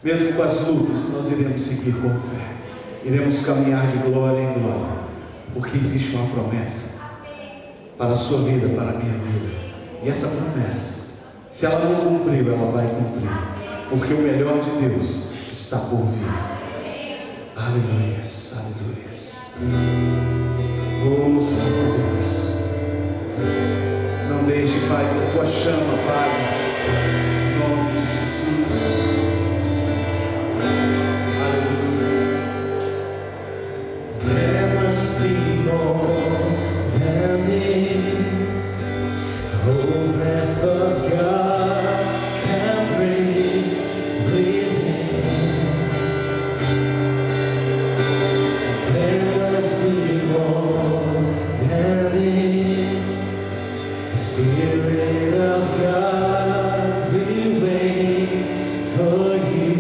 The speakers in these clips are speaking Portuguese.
Mesmo com as lutas, nós iremos seguir com fé. Iremos caminhar de glória em glória, porque existe uma promessa para a sua vida, para a minha vida. E essa promessa, se ela não cumpriu, ela vai cumprir, porque o melhor de Deus está por vir. Aleluias, aleluias. Oh Senhor Deus, não deixe, Pai, a tua chama, Pai, em nome de Jesus. There must be more than this. Oh, breath of God can breathe within. There must be more than this. Spirit of God, we wait for you.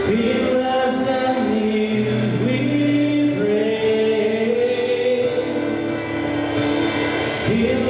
Feel us anew, we pray. Feel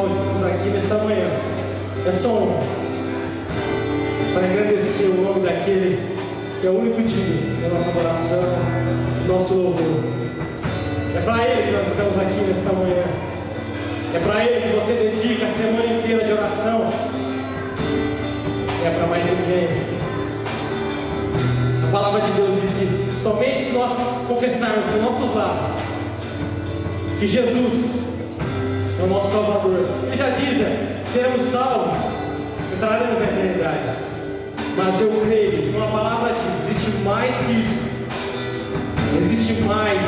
nós estamos aqui nesta manhã é só um, para agradecer o nome daquele que é o único digno da nossa adoração, do nosso louvor. É para Ele que nós estamos aqui nesta manhã. É para Ele que você dedica a semana inteira de oração. É para mais ninguém. A palavra de Deus diz que somente se nós confessarmos com nossos lábios que Jesus é o nosso Salvador, Ele já diz, seremos salvos, entraremos na eternidade. Mas eu creio, como a palavra diz, existe mais que isso. Existe mais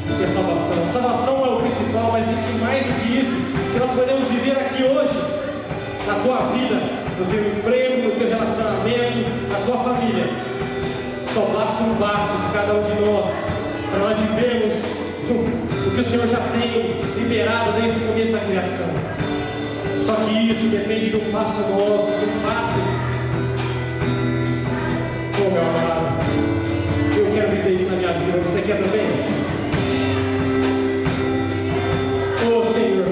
do que a salvação. A salvação é o principal, mas existe mais do que isso, que nós podemos viver aqui hoje, na tua vida, no teu emprego, no teu relacionamento, na tua família. Só basta um passo de cada um de nós, para nós vivermos o que o Senhor já tem liberado desde o começo da criação. Só que isso depende de um passo nosso, de um passo. Oh, meu amado, eu quero viver isso na minha vida, você quer também? Oh, Senhor,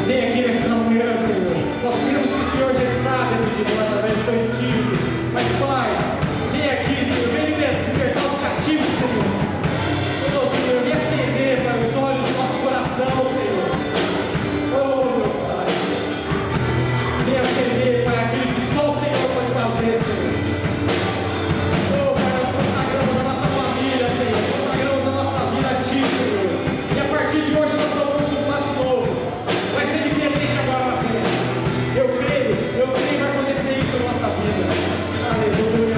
vem aqui nesta manhã, Senhor. Nós queremos que o Senhor já está dentro de nós através do teu Espírito. Mas, Pai, vem aqui, Senhor, vem libertar os cativos, Senhor. Oh, Senhor, vem acender para os olhos do nosso coração, Senhor. Oh, meu Pai, vem acender, Pai, aquilo que só o Senhor pode fazer, Senhor. Oh, Pai, nós consagramos a nossa família, Senhor. Consagramos a nossa vida a Ti, Senhor. E a partir de hoje nós tomamos um passo novo. Vai ser diferente agora na frente. Eu creio que vai acontecer isso na nossa vida. Aleluia.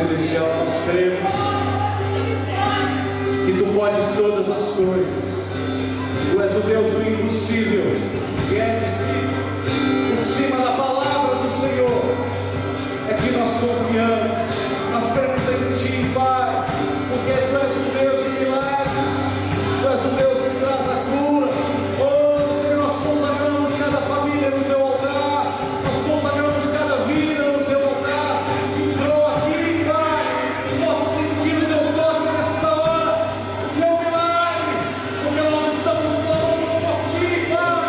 Celestial, nós cremos que Tu podes todas as coisas. Tu és o Deus do impossível, que é por cima da palavra do Senhor é que nós confiamos. Nós cremos em Ti, Pai, porque Tu és o Deus de milagres, Tu és o Deus que traz a cura. Oh, Senhor, nós consagramos cada família no Teu altar, nós consagramos cada vida no Teu altar. Entrou aqui, Pai, posso sentir o Teu toque nesta hora, o Teu milagre, porque nós estamos clamando por Ti, Pai.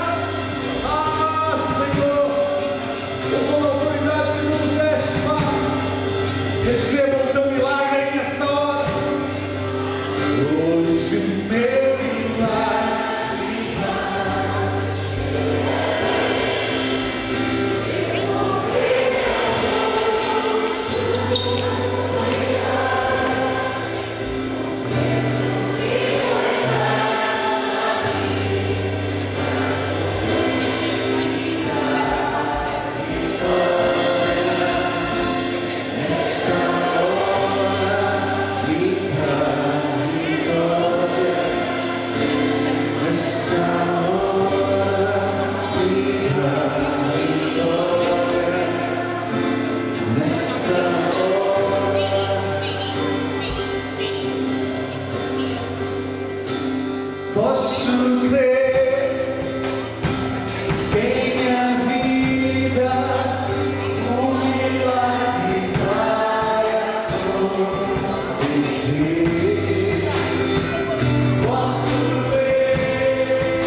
Ah, Senhor, com toda a autoridade que nos deste, Pai, receba o Teu milagre aí nesta hora. Hoje o meu milagre. Posso crer que em minha vida um milagre vai acontecer. Posso ver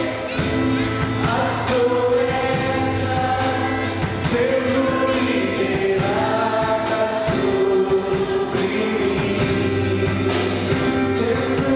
as promessas sendo liberadas sobre mim, sendo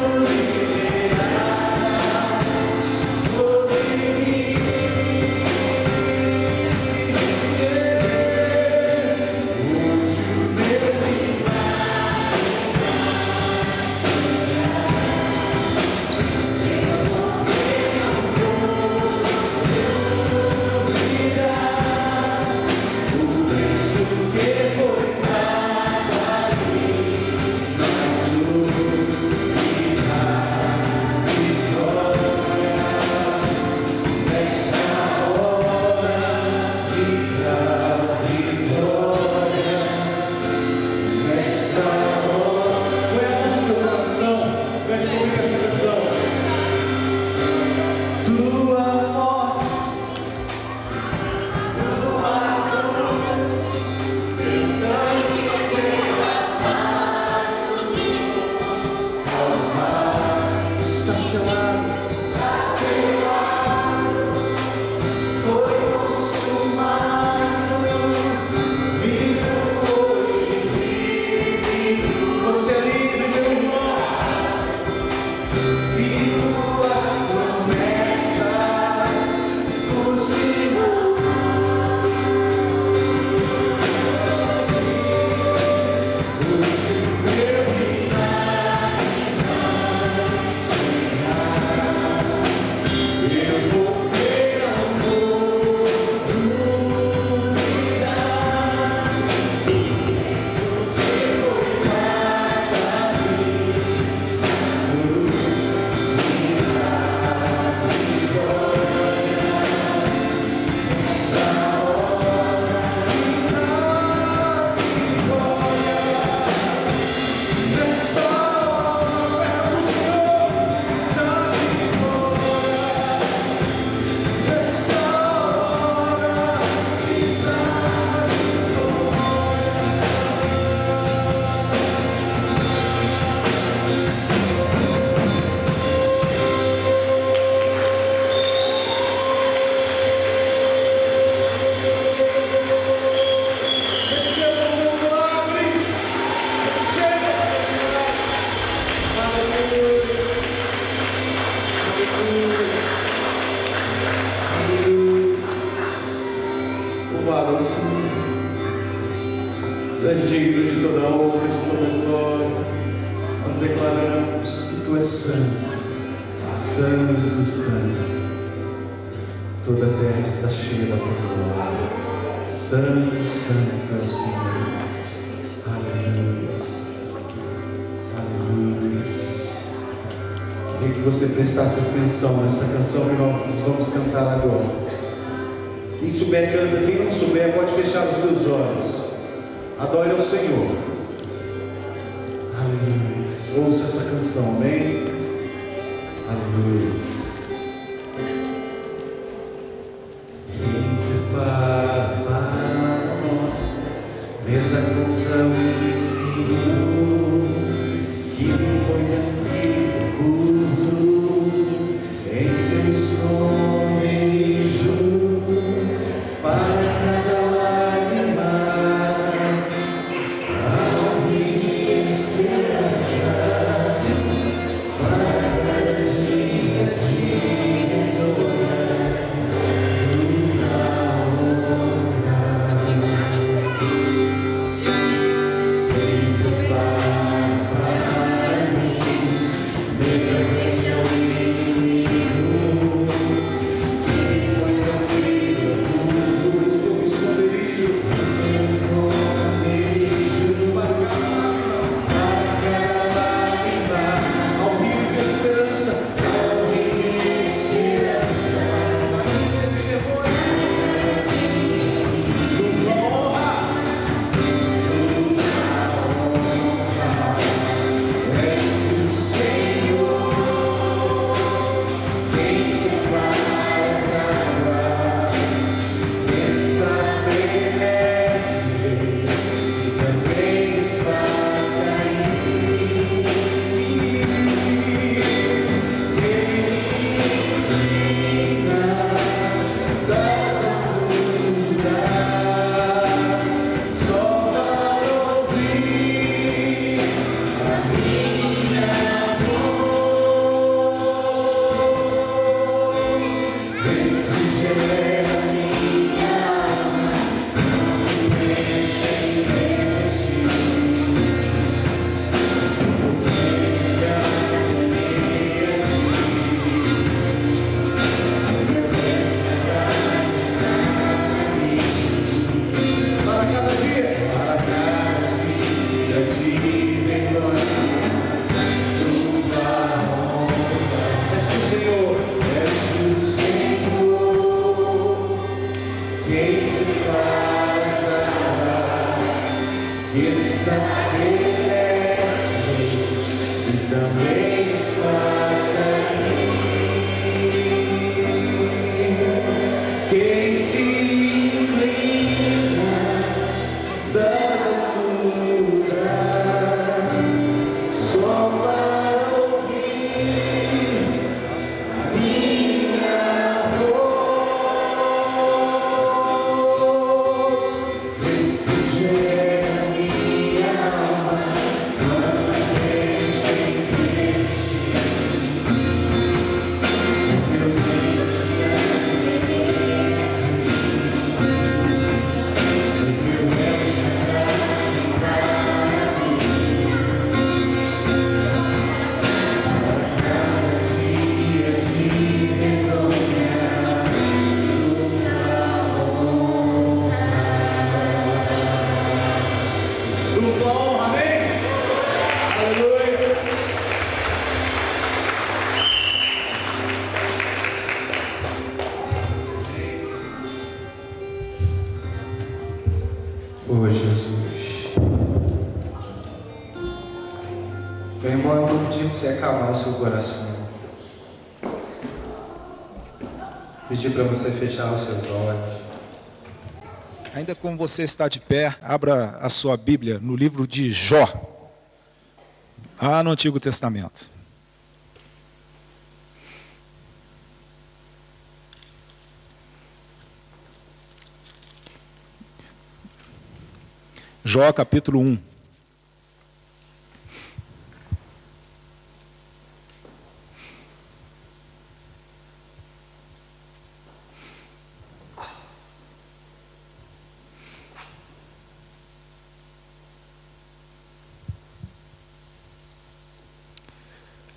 Tu és digno de toda honra, de toda glória. Nós declaramos que Tu és santo, santo, santo. Toda a terra está cheia da Tua glória. Santo, santo é o Senhor. Aleluia. queria que você prestasse atenção nessa canção que nós vamos cantar agora. Quem souber, canta. Quem não souber, pode fechar os seus olhos. Adore ao Senhor. Aleluia. Ouça essa canção, amém? Aleluia. Prepara para nós mesa contra o inimigo que foi oculto em seu esconderijo para cada lágrima a minha esperança para cada dia de glória. Oh Jesus. Meu irmão, eu vou pedir para você acalmar o seu coração. Pedir para você fechar os seus olhos. Ainda como você está de pé, abra a sua Bíblia no livro de Jó, lá no Antigo Testamento. Jó capítulo 1.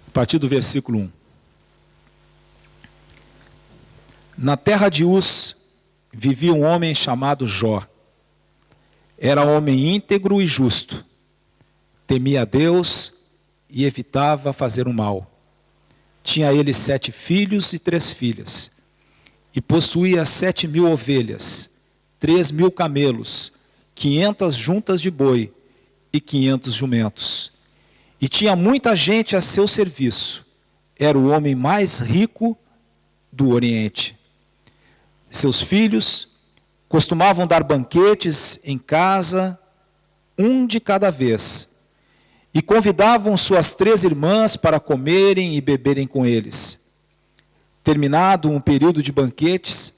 A partir do versículo 1. Na terra de Uz vivia um homem chamado Jó. Era homem íntegro e justo, temia a Deus e evitava fazer o mal. Tinha ele 7 filhos e 3 filhas. E possuía 7.000 ovelhas, 3.000 camelos, 500 juntas de boi e 500 jumentos. E tinha muita gente a seu serviço. Era o homem mais rico do Oriente. Seus filhos costumavam dar banquetes em casa, um de cada vez, e convidavam suas 3 irmãs para comerem e beberem com eles. Terminado um período de banquetes,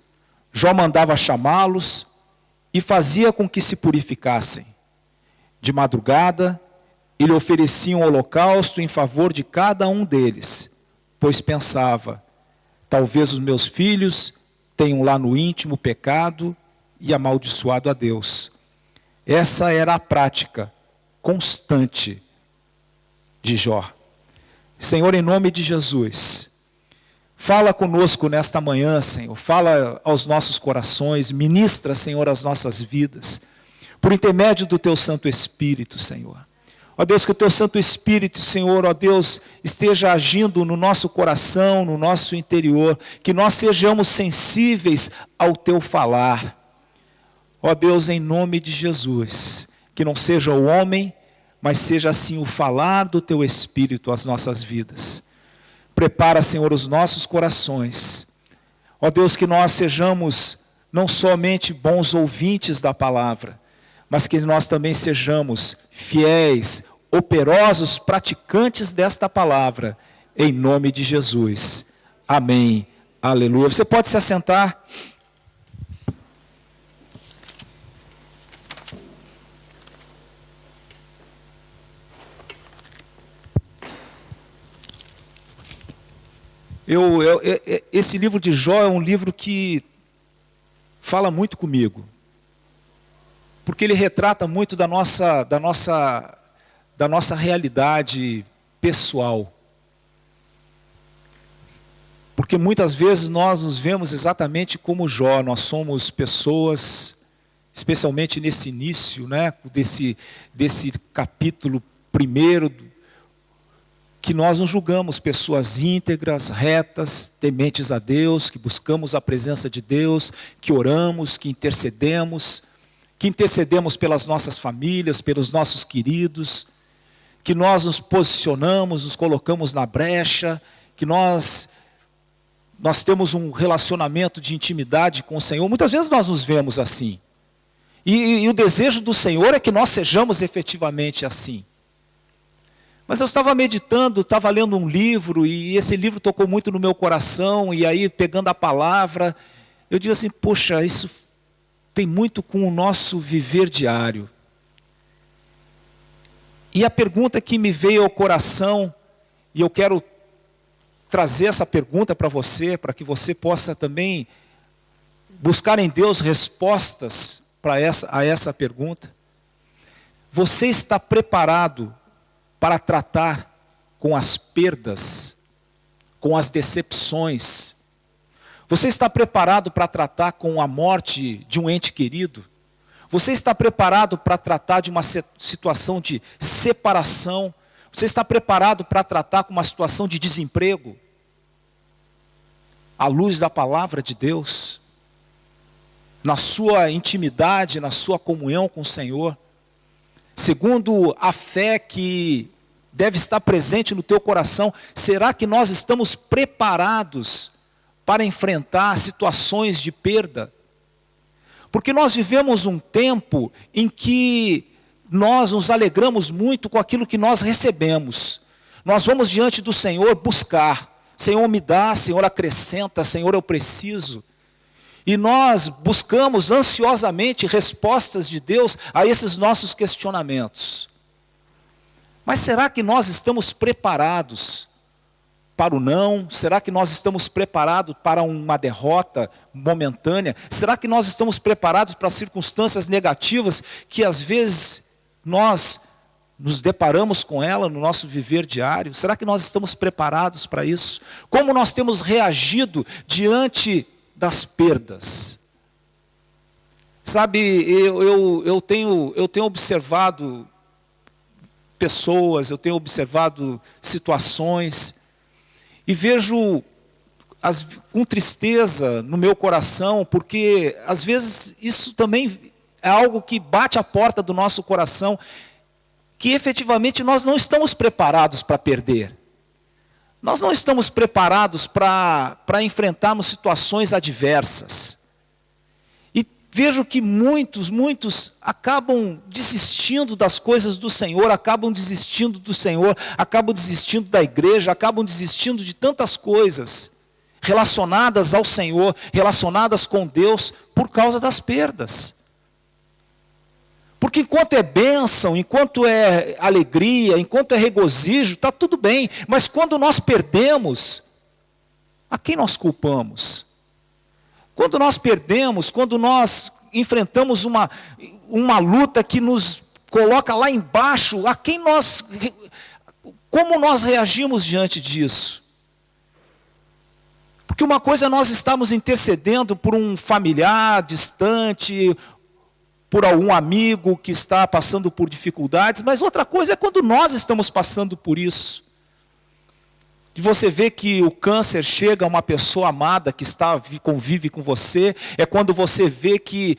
Jó mandava chamá-los e fazia com que se purificassem. De madrugada, ele oferecia um holocausto em favor de cada um deles, pois pensava: talvez os meus filhos tenham lá no íntimo pecado e amaldiçoado a Deus. Essa era a prática constante de Jó. Senhor, em nome de Jesus, fala conosco nesta manhã, Senhor. Fala aos nossos corações. Ministra, Senhor, as nossas vidas. Por intermédio do Teu Santo Espírito, Senhor. Ó Deus, que o Teu Santo Espírito, Senhor, ó Deus, esteja agindo no nosso coração, no nosso interior. Que nós sejamos sensíveis ao Teu falar. Ó Deus, em nome de Jesus. Que não seja o homem, mas seja assim o falar do Teu Espírito às nossas vidas. Prepara, Senhor, os nossos corações. Ó Deus, que nós sejamos não somente bons ouvintes da palavra, mas que nós também sejamos fiéis, operosos, praticantes desta palavra, em nome de Jesus. Amém. Aleluia. Você pode se assentar. Esse livro de Jó é um livro que fala muito comigo, porque ele retrata muito da nossa realidade pessoal. Porque muitas vezes nós nos vemos exatamente como Jó. Nós somos pessoas, especialmente nesse início, né, desse capítulo 1, que nós nos julgamos pessoas íntegras, retas, tementes a Deus, que buscamos a presença de Deus, que oramos, que intercedemos pelas nossas famílias, pelos nossos queridos, que nós nos posicionamos, nos colocamos na brecha, que nós temos um relacionamento de intimidade com o Senhor. Muitas vezes nós nos vemos assim. E o desejo do Senhor é que nós sejamos efetivamente assim. Mas eu estava meditando, estava lendo um livro, e esse livro tocou muito no meu coração, e aí pegando a palavra, eu digo assim: poxa, isso tem muito com o nosso viver diário. E a pergunta que me veio ao coração, e eu quero trazer essa pergunta para você, para que você possa também buscar em Deus respostas a essa pergunta. Você está preparado para tratar com as perdas, com as decepções? Você está preparado para tratar com a morte de um ente querido? Você está preparado para tratar de uma situação de separação? Você está preparado para tratar com uma situação de desemprego? À luz da palavra de Deus, na sua intimidade, na sua comunhão com o Senhor, segundo a fé que deve estar presente no teu coração, será que nós estamos preparados para enfrentar situações de perda? Porque nós vivemos um tempo em que nós nos alegramos muito com aquilo que nós recebemos. Nós vamos diante do Senhor buscar: Senhor, me dá, Senhor, acrescenta, Senhor, eu preciso. E nós buscamos ansiosamente respostas de Deus a esses nossos questionamentos. Mas será que nós estamos preparados para o não? Será que nós estamos preparados para uma derrota momentânea? Será que nós estamos preparados para circunstâncias negativas que às vezes nós nos deparamos com ela no nosso viver diário? Será que nós estamos preparados para isso? Como nós temos reagido diante das perdas? Sabe, eu tenho observado pessoas, eu tenho observado situações, e vejo com tristeza no meu coração, porque às vezes isso também é algo que bate a porta do nosso coração, que efetivamente nós não estamos preparados para perder. Nós não estamos preparados para enfrentarmos situações adversas. E vejo que muitos acabam desistindo das coisas do Senhor, acabam desistindo do Senhor, acabam desistindo da igreja, acabam desistindo de tantas coisas relacionadas ao Senhor, relacionadas com Deus, por causa das perdas. Porque enquanto é bênção, enquanto é alegria, enquanto é regozijo, está tudo bem. Mas quando nós perdemos, a quem nós culpamos? Quando nós perdemos, quando nós enfrentamos uma luta que nos coloca lá embaixo, como nós reagimos diante disso? Porque uma coisa é nós estamos intercedendo por um familiar distante, por algum amigo que está passando por dificuldades, mas outra coisa é quando nós estamos passando por isso. E você vê que o câncer chega a uma pessoa amada que convive com você, é quando você vê que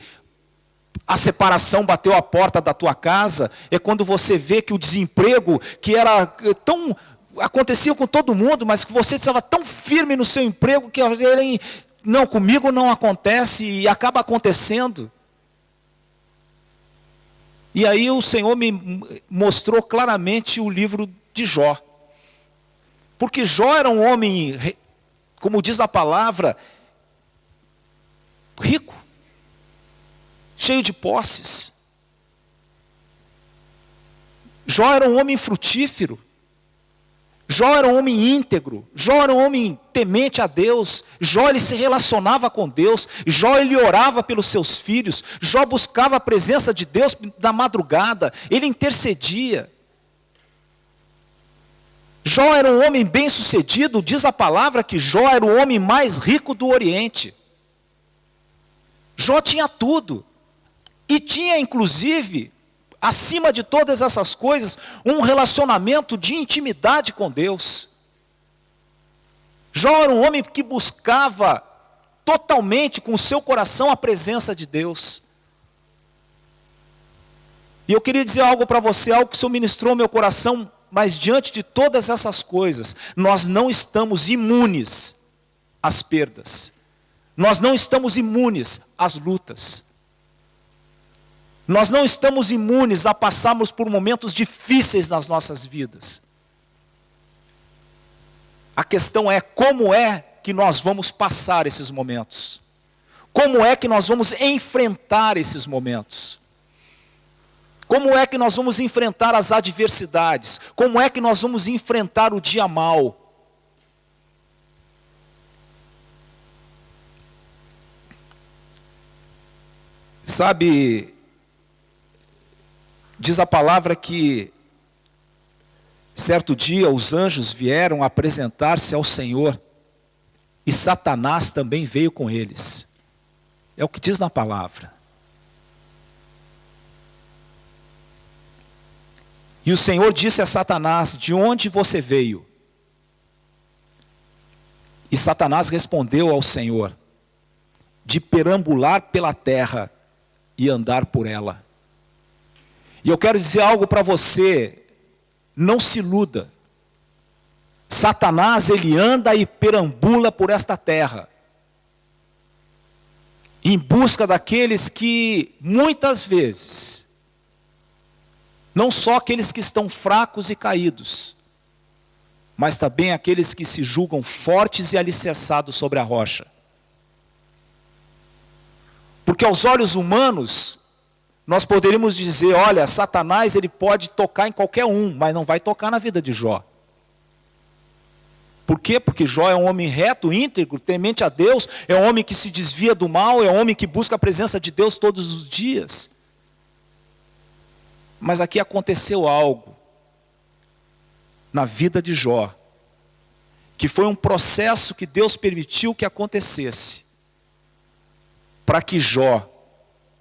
a separação bateu a porta da tua casa, é quando você vê que o desemprego, que era tão... acontecia com todo mundo, mas que você estava tão firme no seu emprego, que ele, não, comigo não acontece, e acaba acontecendo. E aí o Senhor me mostrou claramente o livro de Jó. Porque Jó era um homem, como diz a palavra, rico, cheio de posses. Jó era um homem frutífero. Jó era um homem íntegro, Jó era um homem temente a Deus, Jó ele se relacionava com Deus, Jó ele orava pelos seus filhos, Jó buscava a presença de Deus na madrugada, ele intercedia. Jó era um homem bem sucedido, diz a palavra que Jó era o homem mais rico do Oriente. Jó tinha tudo, e tinha inclusive... acima de todas essas coisas, um relacionamento de intimidade com Deus. Jó era um homem que buscava totalmente com o seu coração a presença de Deus. E eu queria dizer algo para você, algo que o Senhor ministrou ao meu coração, mas diante de todas essas coisas, nós não estamos imunes às perdas. Nós não estamos imunes às lutas. Nós não estamos imunes a passarmos por momentos difíceis nas nossas vidas. A questão é como é que nós vamos passar esses momentos. Como é que nós vamos enfrentar esses momentos. Como é que nós vamos enfrentar as adversidades. Como é que nós vamos enfrentar o dia mau. Sabe... diz a palavra que, certo dia, os anjos vieram apresentar-se ao Senhor, e Satanás também veio com eles. É o que diz na palavra. E o Senhor disse a Satanás, de onde você veio? E Satanás respondeu ao Senhor, de perambular pela terra e andar por ela. E eu quero dizer algo para você, não se iluda. Satanás, ele anda e perambula por esta terra, em busca daqueles que, muitas vezes, não só aqueles que estão fracos e caídos, mas também aqueles que se julgam fortes e alicerçados sobre a rocha. Porque aos olhos humanos, nós poderíamos dizer, olha, Satanás ele pode tocar em qualquer um, mas não vai tocar na vida de Jó. Por quê? Porque Jó é um homem reto, íntegro, temente a Deus, é um homem que se desvia do mal, é um homem que busca a presença de Deus todos os dias. Mas aqui aconteceu algo na vida de Jó, que foi um processo que Deus permitiu que acontecesse, para que Jó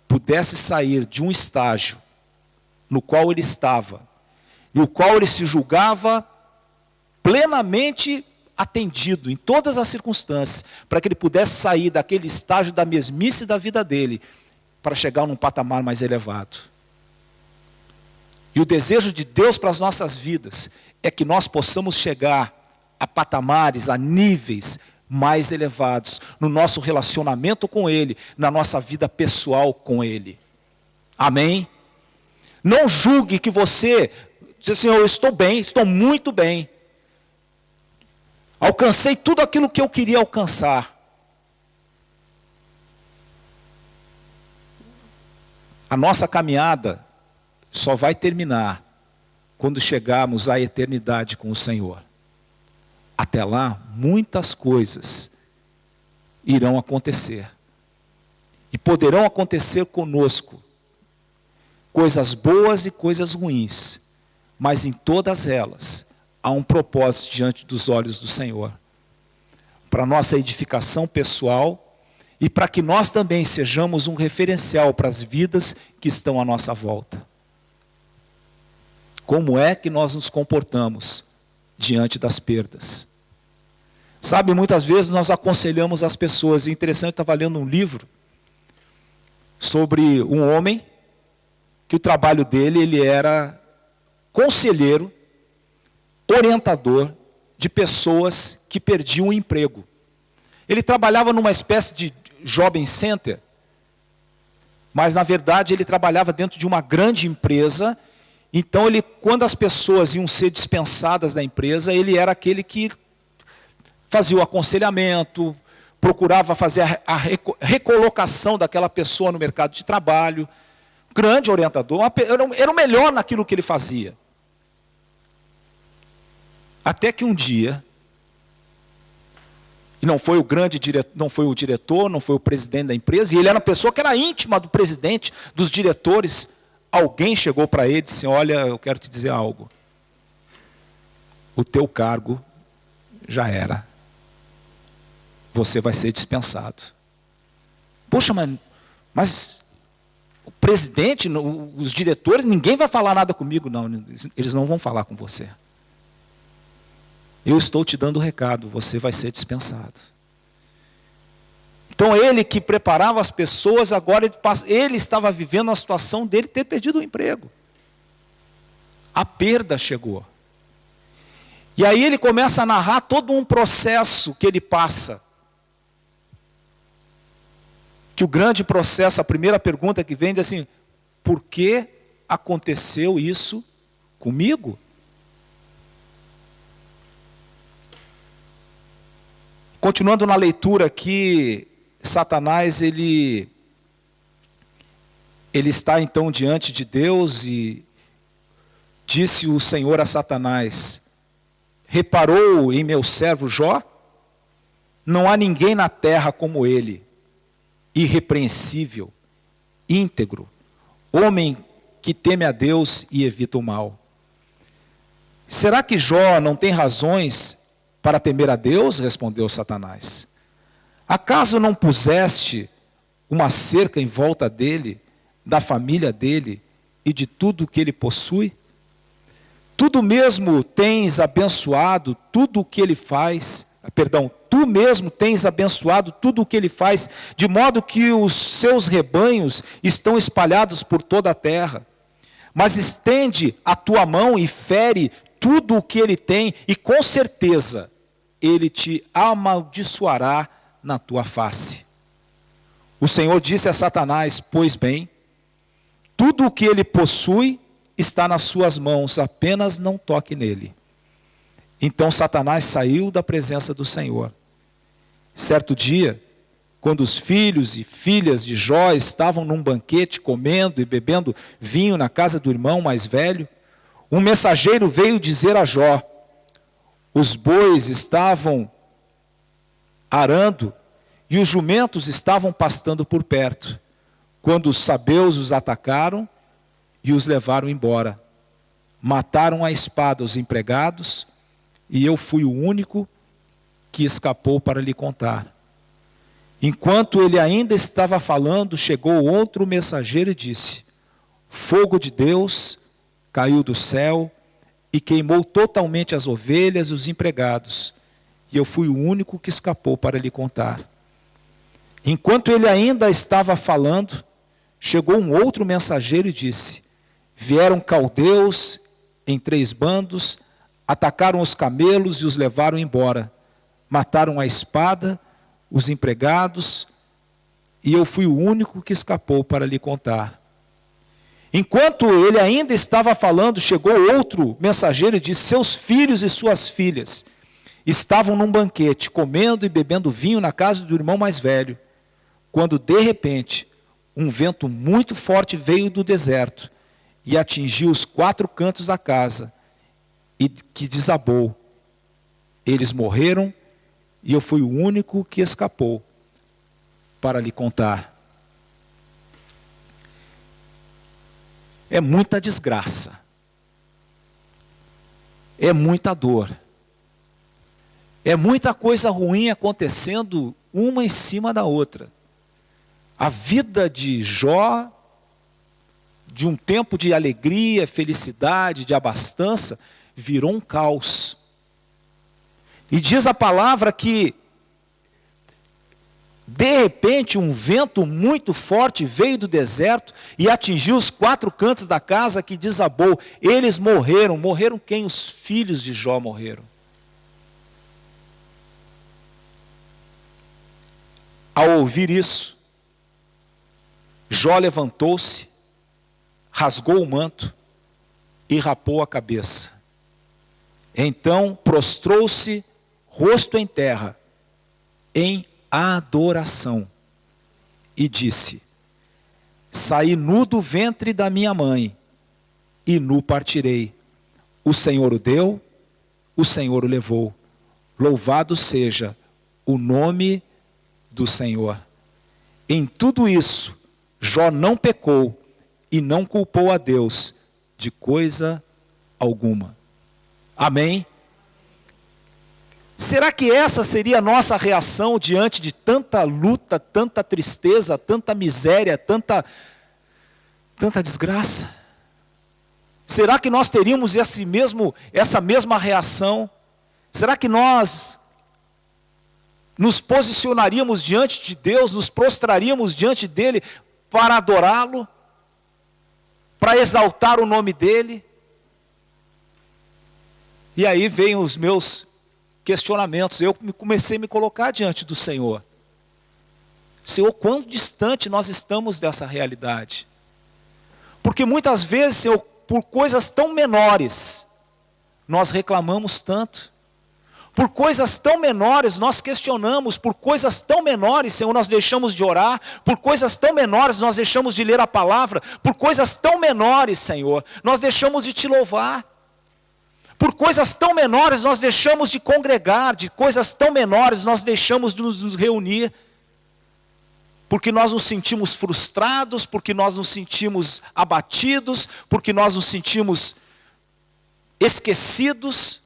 pudesse sair de um estágio no qual ele estava, e o qual ele se julgava plenamente atendido em todas as circunstâncias, para que ele pudesse sair daquele estágio da mesmice da vida dele, para chegar num patamar mais elevado. E o desejo de Deus para as nossas vidas é que nós possamos chegar a patamares, a níveis mais elevados, no nosso relacionamento com Ele, na nossa vida pessoal com Ele. Amém? Não julgue que você, diz assim, eu estou bem, estou muito bem. Alcancei tudo aquilo que eu queria alcançar. A nossa caminhada só vai terminar quando chegarmos à eternidade com o Senhor. Até lá, muitas coisas irão acontecer. E poderão acontecer conosco. Coisas boas e coisas ruins. Mas em todas elas, há um propósito diante dos olhos do Senhor. Para nossa edificação pessoal e para que nós também sejamos um referencial para as vidas que estão à nossa volta. Como é que nós nos comportamos diante das perdas? Sabe, muitas vezes nós aconselhamos as pessoas. É interessante, eu estava lendo um livro sobre um homem que o trabalho dele, ele era conselheiro, orientador de pessoas que perdiam o emprego. Ele trabalhava numa espécie de Job Center, mas na verdade ele trabalhava dentro de uma grande empresa. Então ele, quando as pessoas iam ser dispensadas da empresa, ele era aquele que fazia o aconselhamento, procurava fazer a recolocação daquela pessoa no mercado de trabalho. Grande orientador, era o melhor naquilo que ele fazia. Até que um dia, e não foi o grande diretor, não foi o diretor, não foi o presidente da empresa, e ele era uma pessoa que era íntima do presidente, dos diretores. Alguém chegou para ele e disse, olha, eu quero te dizer algo. O teu cargo já era. Você vai ser dispensado. Poxa, mas o presidente, os diretores, ninguém vai falar nada comigo. Não, eles não vão falar com você. Eu estou te dando o recado, você vai ser dispensado. Então ele que preparava as pessoas, agora ele estava vivendo a situação dele ter perdido o emprego. A perda chegou. E aí ele começa a narrar todo um processo que ele passa. Que o grande processo, a primeira pergunta que vem é assim, por que aconteceu isso comigo? Continuando na leitura aqui, Satanás, ele está então diante de Deus e disse o Senhor a Satanás, reparou em meu servo Jó? Não há ninguém na terra como ele, irrepreensível, íntegro, homem que teme a Deus e evita o mal. Será que Jó não tem razões para temer a Deus? Respondeu Satanás. Acaso não puseste uma cerca em volta dele, da família dele e de tudo o que ele possui? Tu mesmo tens abençoado tudo o que ele faz, tu mesmo tens abençoado tudo o que ele faz, de modo que os seus rebanhos estão espalhados por toda a terra. Mas estende a tua mão e fere tudo o que ele tem, e com certeza ele te amaldiçoará na tua face. O Senhor disse a Satanás, pois bem, tudo o que ele possui está nas suas mãos, apenas não toque nele. Então Satanás saiu da presença do Senhor. Certo dia, quando os filhos e filhas de Jó estavam num banquete, comendo e bebendo vinho na casa do irmão mais velho, um mensageiro veio dizer a Jó, os bois estavam arando e os jumentos estavam pastando por perto, quando os sabeus os atacaram e os levaram embora. Mataram à espada os empregados, e eu fui o único que escapou para lhe contar. Enquanto ele ainda estava falando, chegou outro mensageiro e disse, fogo de Deus caiu do céu e queimou totalmente as ovelhas e os empregados, e eu fui o único que escapou para lhe contar. Enquanto ele ainda estava falando, chegou um outro mensageiro e disse: vieram caldeus em 3 bandos, atacaram os camelos e os levaram embora. Mataram à espada os empregados, e eu fui o único que escapou para lhe contar. Enquanto ele ainda estava falando, chegou outro mensageiro e disse: seus filhos e suas filhas estavam num banquete, comendo e bebendo vinho na casa do irmão mais velho, quando de repente um vento muito forte veio do deserto e atingiu os 4 cantos da casa, e que desabou. Eles morreram, e eu fui o único que escapou para lhe contar. É muita desgraça, é muita dor, é muita coisa ruim acontecendo uma em cima da outra. A vida de Jó, de um tempo de alegria, felicidade, de abastança, virou um caos. E diz a palavra que, de repente, um vento muito forte veio do deserto e atingiu os 4 cantos da casa, que desabou. Eles morreram. Morreram quem? Os filhos de Jó morreram. Ao ouvir isso, Jó levantou-se, rasgou o manto e rapou a cabeça. Então prostrou-se, rosto em terra, em adoração, e disse: saí nu do ventre da minha mãe, e nu partirei. O Senhor o deu, o Senhor o levou. Louvado seja o nome do Senhor. Em tudo isso, Jó não pecou e não culpou a Deus de coisa alguma. Amém? Será que essa seria a nossa reação diante de tanta luta, tanta tristeza, tanta miséria, tanta desgraça? Será que nós teríamos essa mesma reação? Será que nós nos posicionaríamos diante de Deus, nos prostraríamos diante dele para adorá-lo, para exaltar o nome dele? E aí vêm os meus questionamentos. Eu comecei a me colocar diante do Senhor. Senhor, quão distante nós estamos dessa realidade? Porque muitas vezes, Senhor, por coisas tão menores, nós reclamamos tanto. Por coisas tão menores nós questionamos, por coisas tão menores, Senhor, nós deixamos de orar, por coisas tão menores nós deixamos de ler a palavra, por coisas tão menores, Senhor, nós deixamos de te louvar. Por coisas tão menores nós deixamos de congregar, de coisas tão menores nós deixamos de nos reunir. Porque nós nos sentimos frustrados, porque nós nos sentimos abatidos, porque nós nos sentimos esquecidos.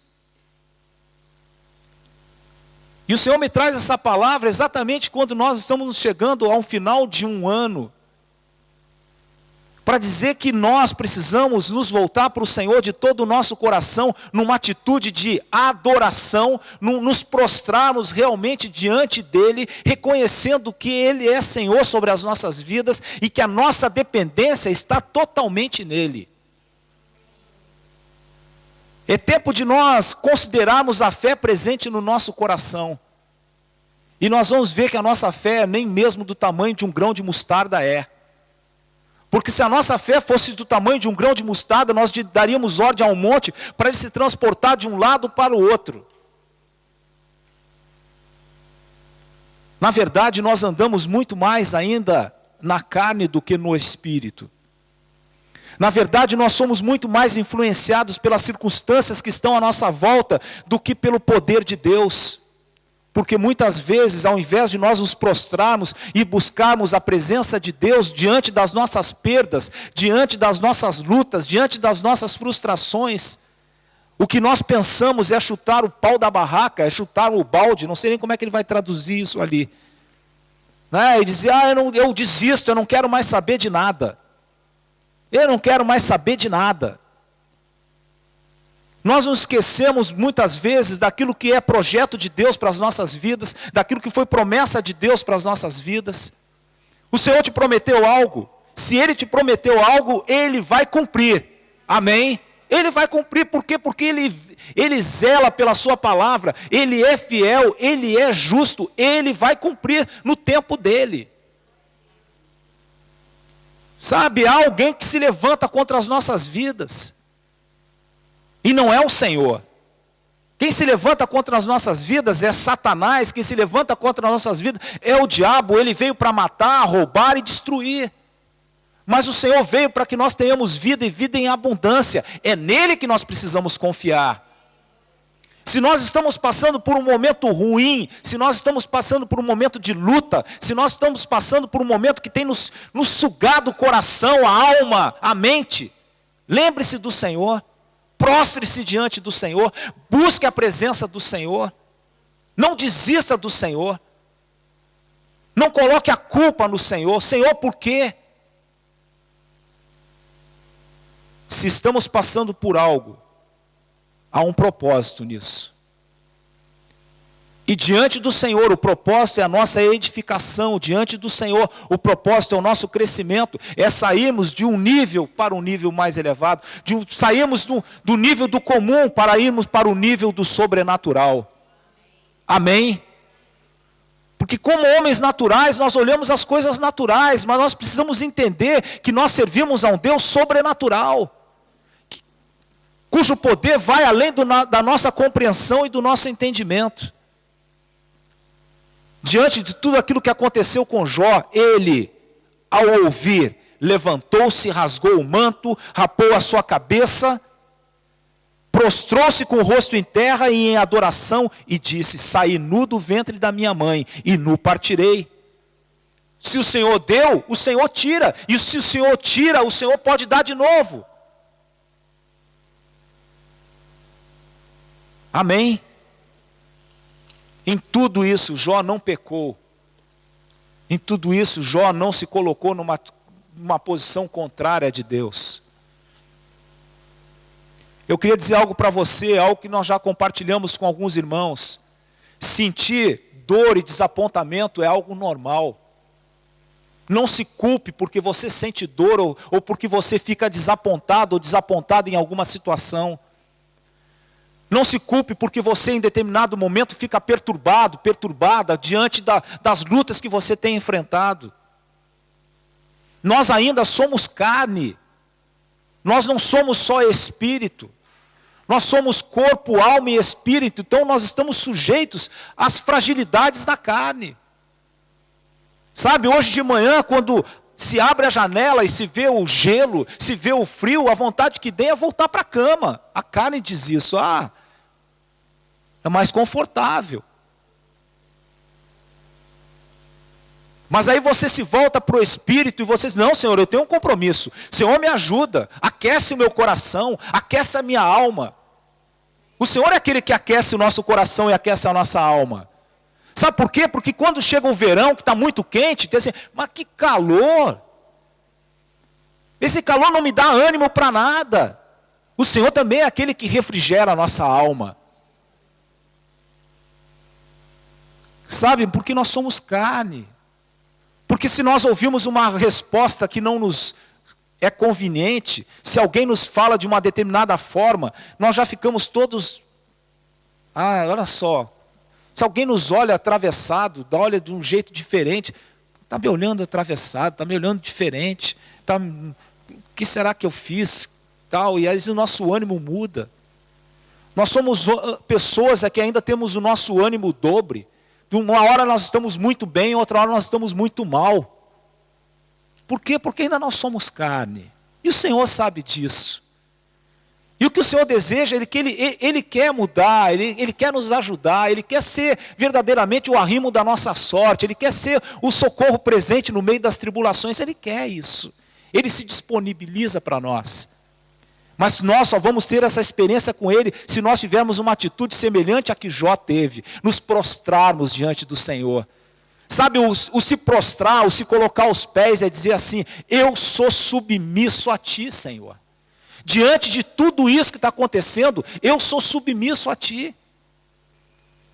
E o Senhor me traz essa palavra exatamente quando nós estamos chegando ao final de um ano, para dizer que nós precisamos nos voltar para o Senhor de todo o nosso coração, numa atitude de adoração, nos prostrarmos realmente diante dEle, reconhecendo que Ele é Senhor sobre as nossas vidas e que a nossa dependência está totalmente nele. É tempo de nós considerarmos a fé presente no nosso coração. E nós vamos ver que a nossa fé nem mesmo do tamanho de um grão de mostarda é. Porque se a nossa fé fosse do tamanho de um grão de mostarda, nós daríamos ordem ao monte para ele se transportar de um lado para o outro. Na verdade, nós andamos muito mais ainda na carne do que no espírito. Na verdade, nós somos muito mais influenciados pelas circunstâncias que estão à nossa volta do que pelo poder de Deus. Porque muitas vezes, ao invés de nós nos prostrarmos e buscarmos a presença de Deus diante das nossas perdas, diante das nossas lutas, diante das nossas frustrações, o que nós pensamos é chutar o pau da barraca, é chutar o balde, não sei nem como é que ele vai traduzir isso ali. Né? E dizer, eu desisto, eu não quero mais saber de nada. Eu não quero mais saber de nada. Nós nos esquecemos muitas vezes daquilo que é projeto de Deus para as nossas vidas, daquilo que foi promessa de Deus para as nossas vidas. O Senhor te prometeu algo. Se Ele te prometeu algo, Ele vai cumprir. Amém? Ele vai cumprir, por quê? Porque Ele zela pela sua palavra, Ele é fiel, Ele é justo, Ele vai cumprir no tempo dEle. Sabe, há alguém que se levanta contra as nossas vidas, e não é o Senhor. Quem se levanta contra as nossas vidas é Satanás, quem se levanta contra as nossas vidas é o diabo. Ele veio para matar, roubar e destruir. Mas o Senhor veio para que nós tenhamos vida e vida em abundância. É nele que nós precisamos confiar. Se nós estamos passando por um momento ruim, se nós estamos passando por um momento de luta, se nós estamos passando por um momento que tem nos sugado o coração, a alma, a mente, lembre-se do Senhor. Prostre-se diante do Senhor, busque a presença do Senhor, não desista do Senhor, não coloque a culpa no Senhor. Senhor, por quê? Se estamos passando por algo, há um propósito nisso. E diante do Senhor, o propósito é a nossa edificação. Diante do Senhor, o propósito é o nosso crescimento. É sairmos de um nível para um nível mais elevado. Sairmos do nível do comum para irmos para o nível do sobrenatural. Amém? Porque como homens naturais, nós olhamos as coisas naturais, mas nós precisamos entender que nós servimos a um Deus sobrenatural, cujo poder vai além da nossa compreensão e do nosso entendimento. Diante de tudo aquilo que aconteceu com Jó, ele, ao ouvir, levantou-se, rasgou o manto, rapou a sua cabeça, prostrou-se com o rosto em terra e em adoração, e disse: saí nu do ventre da minha mãe, e nu partirei. Se o Senhor deu, o Senhor tira, e se o Senhor tira, o Senhor pode dar de novo. Amém? Em tudo isso, Jó não pecou. Em tudo isso, Jó não se colocou numa posição contrária de Deus. Eu queria dizer algo para você, algo que nós já compartilhamos com alguns irmãos. Sentir dor e desapontamento é algo normal. Não se culpe porque você sente dor ou porque você fica desapontado ou desapontada em alguma situação. Não se culpe porque você em determinado momento fica perturbado, perturbada diante das lutas que você tem enfrentado. Nós ainda somos carne. Nós não somos só espírito. Nós somos corpo, alma e espírito. Então nós estamos sujeitos às fragilidades da carne. Sabe, hoje de manhã, quando se abre a janela e se vê o gelo, se vê o frio, a vontade que tem é voltar para a cama. A carne diz isso, é mais confortável. Mas aí você se volta para o Espírito e você diz: não, Senhor, eu tenho um compromisso. Senhor, me ajuda, aquece o meu coração, aquece a minha alma. O Senhor é aquele que aquece o nosso coração e aquece a nossa alma. Sabe por quê? Porque quando chega o verão, que está muito quente, tem assim: mas que calor! Esse calor não me dá ânimo para nada. O Senhor também é aquele que refrigera a nossa alma. Sabe, porque nós somos carne. Porque se nós ouvimos uma resposta que não nos é conveniente, se alguém nos fala de uma determinada forma, nós já ficamos todos: olha só, se alguém nos olha atravessado, olha de um jeito diferente, está me olhando atravessado, está me olhando diferente, o que será que eu fiz? Tal, e aí o nosso ânimo muda. Nós somos pessoas que ainda temos o nosso ânimo dobre. De uma hora nós estamos muito bem, outra hora nós estamos muito mal. Por quê? Porque ainda nós somos carne. E o Senhor sabe disso. E o que o Senhor deseja, Ele quer mudar, Ele quer nos ajudar, Ele quer ser verdadeiramente o arrimo da nossa sorte, Ele quer ser o socorro presente no meio das tribulações, Ele quer isso. Ele se disponibiliza para nós. Mas nós só vamos ter essa experiência com Ele se nós tivermos uma atitude semelhante à que Jó teve, nos prostrarmos diante do Senhor. Sabe, o se prostrar, o se colocar aos pés é dizer assim: eu sou submisso a Ti, Senhor. Diante de tudo isso que está acontecendo, eu sou submisso a ti.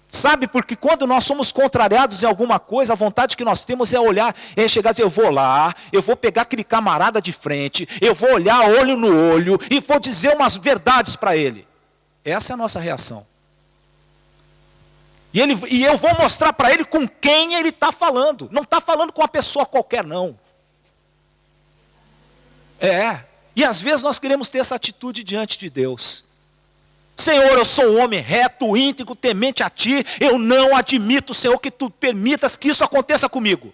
Sabe, porque quando nós somos contrariados em alguma coisa, a vontade que nós temos é olhar, é chegar e dizer, eu vou lá, eu vou pegar aquele camarada de frente, eu vou olhar olho no olho e vou dizer umas verdades para ele. Essa é a nossa reação. E eu vou mostrar para ele com quem ele está falando. Não está falando com uma pessoa qualquer, não. E às vezes nós queremos ter essa atitude diante de Deus. Senhor, eu sou um homem reto, íntegro, temente a ti. Eu não admito, Senhor, que tu permitas que isso aconteça comigo.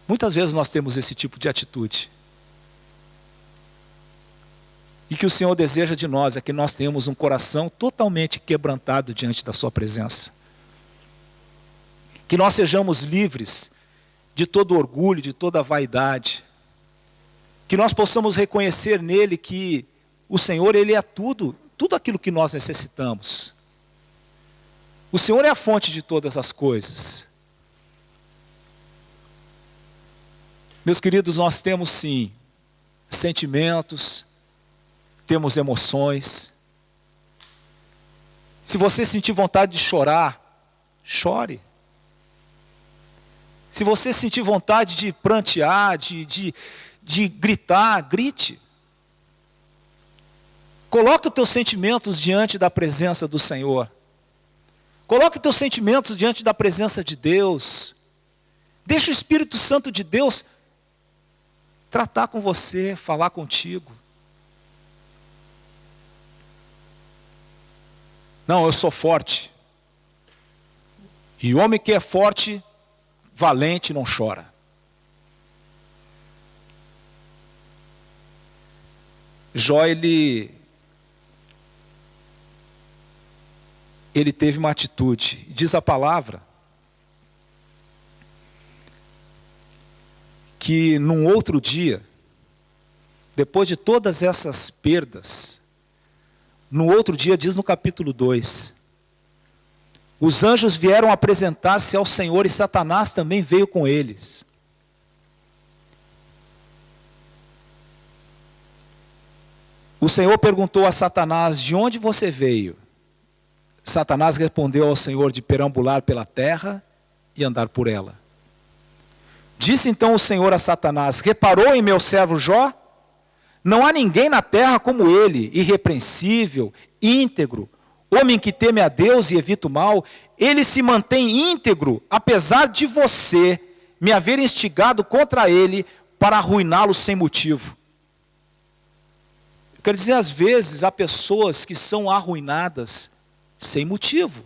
Muitas vezes nós temos esse tipo de atitude. E que o Senhor deseja de nós é que nós tenhamos um coração totalmente quebrantado diante da sua presença. Que nós sejamos livres de todo orgulho, de toda vaidade. Que nós possamos reconhecer nele que o Senhor, ele é tudo aquilo que nós necessitamos. O Senhor é a fonte de todas as coisas. Meus queridos, nós temos sim sentimentos, temos emoções. Se você sentir vontade de chorar, chore. Se você sentir vontade de prantear, de gritar, grite. Coloque os teus sentimentos diante da presença do Senhor. Coloque os teus sentimentos diante da presença de Deus. Deixa o Espírito Santo de Deus tratar com você, falar contigo. Não, eu sou forte. E o homem que é forte, valente, não chora. Jó, ele teve uma atitude. Diz a palavra que num outro dia, depois de todas essas perdas, no outro dia, diz no capítulo 2, os anjos vieram apresentar-se ao Senhor e Satanás também veio com eles. O Senhor perguntou a Satanás, de onde você veio? Satanás respondeu ao Senhor, de perambular pela terra e andar por ela. Disse então o Senhor a Satanás, reparou em meu servo Jó? Não há ninguém na terra como ele, irrepreensível, íntegro, homem que teme a Deus e evita o mal. Ele se mantém íntegro, apesar de você me haver instigado contra ele para arruiná-lo sem motivo. Eu quero dizer, às vezes há pessoas que são arruinadas sem motivo.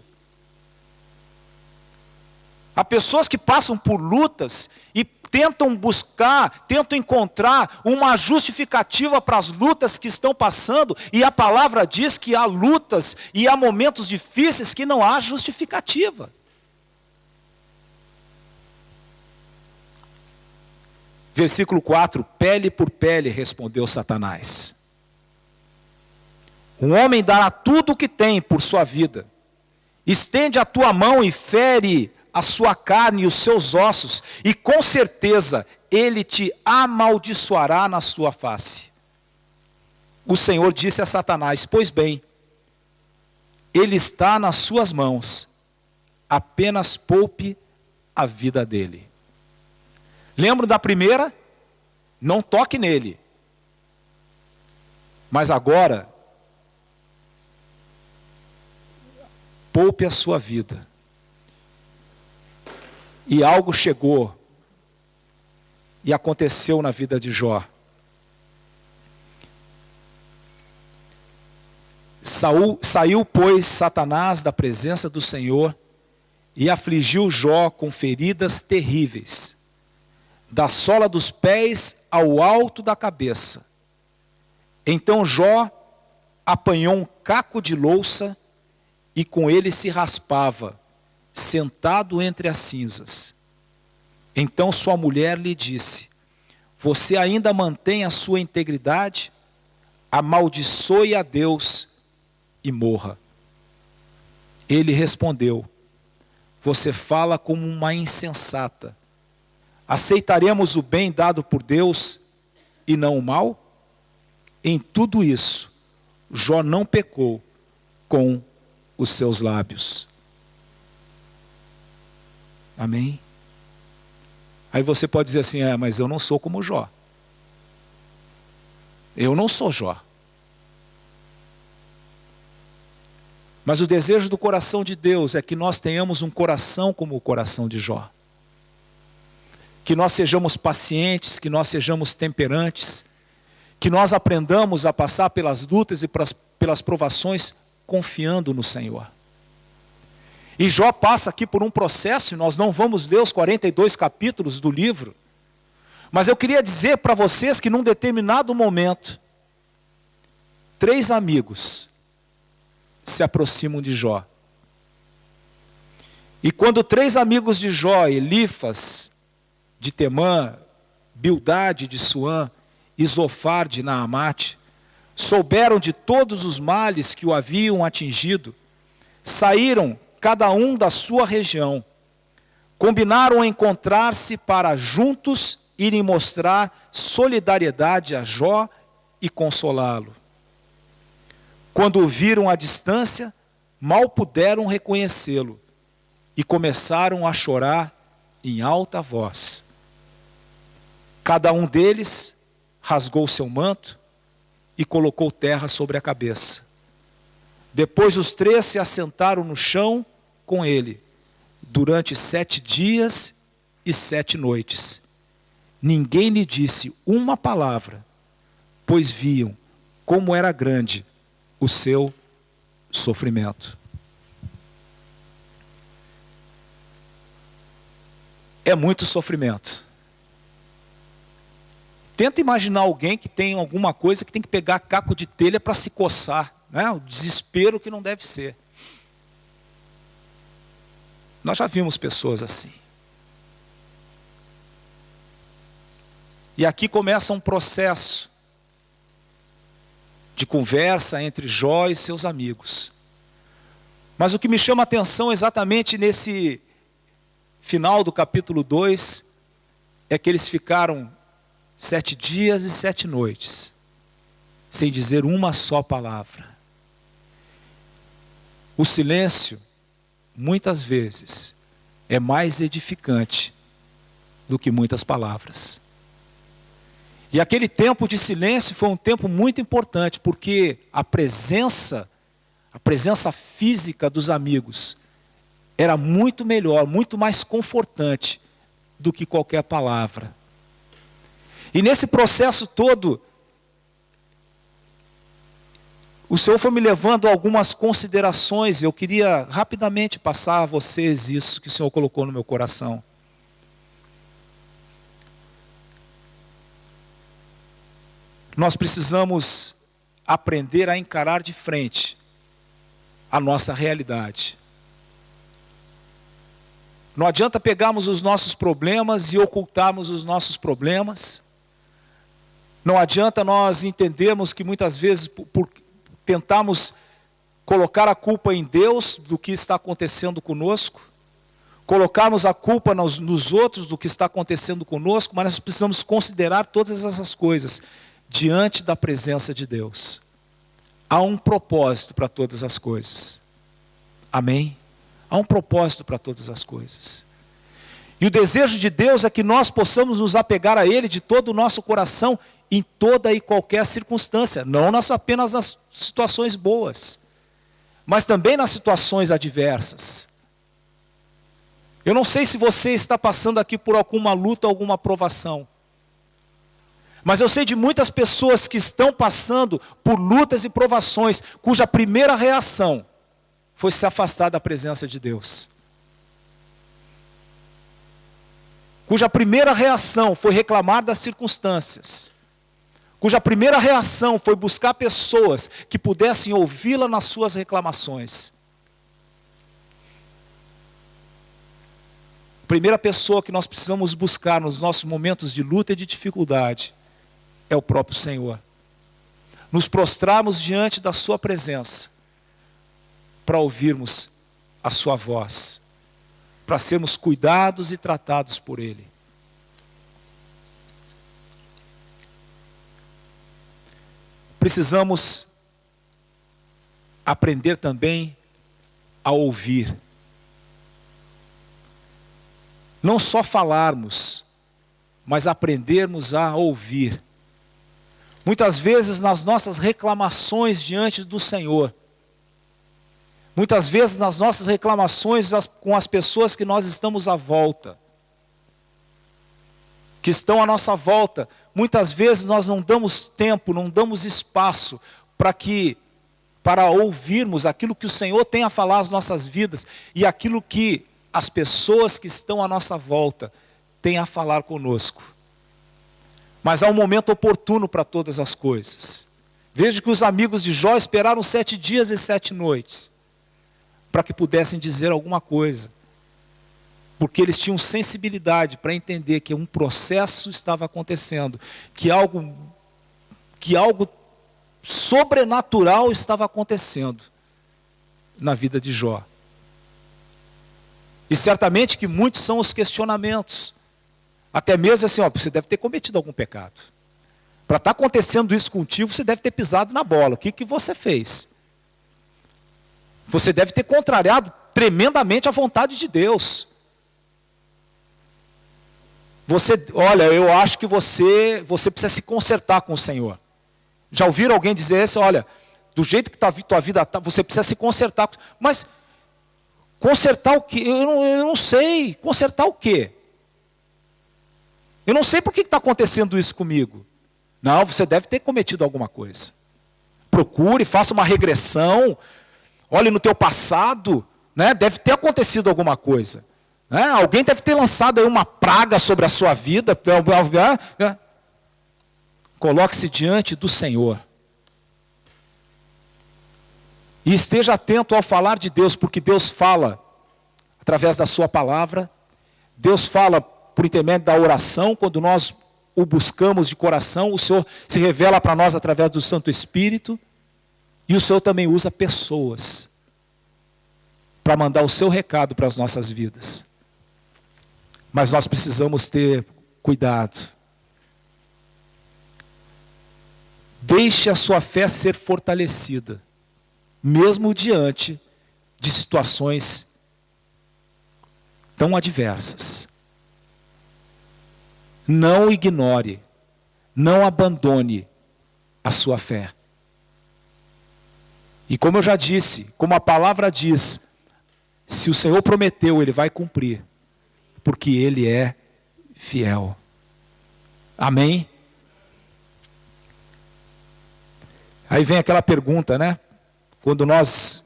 Há pessoas que passam por lutas e tentam encontrar uma justificativa para as lutas que estão passando, e a palavra diz que há lutas e há momentos difíceis que não há justificativa. Versículo 4, pele por pele, respondeu Satanás. Um homem dará tudo o que tem por sua vida. Estende a tua mão e fere a sua carne e os seus ossos, e com certeza ele te amaldiçoará na sua face. O Senhor disse a Satanás, pois bem, ele está nas suas mãos, apenas poupe a vida dele. Lembra da primeira? Não toque nele. Mas agora, poupe a sua vida. E algo chegou e aconteceu na vida de Jó. Saiu, pois, Satanás da presença do Senhor e afligiu Jó com feridas terríveis, da sola dos pés ao alto da cabeça. Então Jó apanhou um caco de louça e com ele se raspava, sentado entre as cinzas. Então sua mulher lhe disse, você ainda mantém a sua integridade? Amaldiçoe a Deus e morra. Ele respondeu, você fala como uma insensata. Aceitaremos o bem dado por Deus e não o mal? Em tudo isso, Jó não pecou com os seus lábios. Amém? Aí você pode dizer assim, mas eu não sou como Jó. Eu não sou Jó. Mas o desejo do coração de Deus é que nós tenhamos um coração como o coração de Jó. Que nós sejamos pacientes, que nós sejamos temperantes, que nós aprendamos a passar pelas lutas e pelas provações confiando no Senhor. E Jó passa aqui por um processo, e nós não vamos ler os 42 capítulos do livro, mas eu queria dizer para vocês que num determinado momento, 3 amigos se aproximam de Jó. E quando 3 amigos de Jó, Elifas, de Temã, Bildade de Suã e Zofar de Naamate, souberam de todos os males que o haviam atingido, saíram cada um da sua região, combinaram encontrar-se para juntos irem mostrar solidariedade a Jó e consolá-lo. Quando o viram à distância, mal puderam reconhecê-lo e começaram a chorar em alta voz. Cada um deles rasgou seu manto e colocou terra sobre a cabeça. Depois os 3 se assentaram no chão com ele, durante 7 dias e 7 noites. Ninguém lhe disse uma palavra, pois viam como era grande o seu sofrimento. É muito sofrimento. Tenta imaginar alguém que tem alguma coisa que tem que pegar caco de telha para se coçar, né? O desespero que não deve ser. Nós já vimos pessoas assim. E aqui começa um processo de conversa entre Jó e seus amigos. Mas o que me chama a atenção exatamente nesse final do capítulo 2 é que eles ficaram 7 dias e 7 noites sem dizer uma só palavra. O silêncio, muitas vezes, é mais edificante do que muitas palavras. E aquele tempo de silêncio foi um tempo muito importante, porque a presença física dos amigos era muito melhor, muito mais confortante do que qualquer palavra. E nesse processo todo, o Senhor foi me levando a algumas considerações. Eu queria rapidamente passar a vocês isso que o Senhor colocou no meu coração. Nós precisamos aprender a encarar de frente a nossa realidade. Não adianta pegarmos os nossos problemas e ocultarmos os nossos problemas. Não adianta nós entendermos que muitas vezes por tentarmos colocar a culpa em Deus do que está acontecendo conosco, colocarmos a culpa nos outros do que está acontecendo conosco, mas nós precisamos considerar todas essas coisas diante da presença de Deus. Há um propósito para todas as coisas. Amém? Há um propósito para todas as coisas. E o desejo de Deus é que nós possamos nos apegar a Ele de todo o nosso coração em toda e qualquer circunstância, não apenas nas situações boas, mas também nas situações adversas. Eu não sei se você está passando aqui por alguma luta, alguma provação, mas eu sei de muitas pessoas que estão passando por lutas e provações, cuja primeira reação foi se afastar da presença de Deus. Cuja primeira reação foi reclamar das circunstâncias. Cuja primeira reação foi buscar pessoas que pudessem ouvi-la nas suas reclamações. A primeira pessoa que nós precisamos buscar nos nossos momentos de luta e de dificuldade é o próprio Senhor. Nos prostrarmos diante da sua presença para ouvirmos a sua voz, para sermos cuidados e tratados por Ele. precisamos aprender também a ouvir. Não só falarmos, mas aprendermos a ouvir. Muitas vezes nas nossas reclamações diante do Senhor, muitas vezes nas nossas reclamações com as pessoas que nós estamos à volta, que estão à nossa volta, muitas vezes nós não damos tempo, não damos espaço para ouvirmos aquilo que o Senhor tem a falar às nossas vidas e aquilo que as pessoas que estão à nossa volta têm a falar conosco. Mas há um momento oportuno para todas as coisas. Veja que os amigos de Jó esperaram 7 dias e 7 noites para que pudessem dizer alguma coisa. Porque eles tinham sensibilidade para entender que um processo estava acontecendo, que algo sobrenatural estava acontecendo na vida de Jó. E certamente que muitos são os questionamentos. Até mesmo assim, você deve ter cometido algum pecado. Para estar acontecendo isso contigo, você deve ter pisado na bola. O que você fez? Você deve ter contrariado tremendamente a vontade de Deus. Eu acho que você precisa se consertar com o Senhor. Já ouviram alguém dizer isso? Olha, do jeito que tua vida está, você precisa se consertar. Mas consertar o quê? Eu não sei. Consertar o quê? Eu não sei por que está acontecendo isso comigo. Não, você deve ter cometido alguma coisa. Procure, faça uma regressão. Olhe no teu passado, né? Deve ter acontecido alguma coisa. Né? Alguém deve ter lançado aí uma praga sobre a sua vida. Coloque-se diante do Senhor. E esteja atento ao falar de Deus, porque Deus fala através da sua palavra. Deus fala por intermédio da oração, quando nós o buscamos de coração, o Senhor se revela para nós através do Santo Espírito, e o Senhor também usa pessoas para mandar o seu recado para as nossas vidas. Mas nós precisamos ter cuidado. Deixe a sua fé ser fortalecida, mesmo diante de situações tão adversas. Não ignore, não abandone a sua fé. E como eu já disse, como a palavra diz, se o Senhor prometeu, Ele vai cumprir, porque Ele é fiel. Amém? Aí vem aquela pergunta, né? Quando nós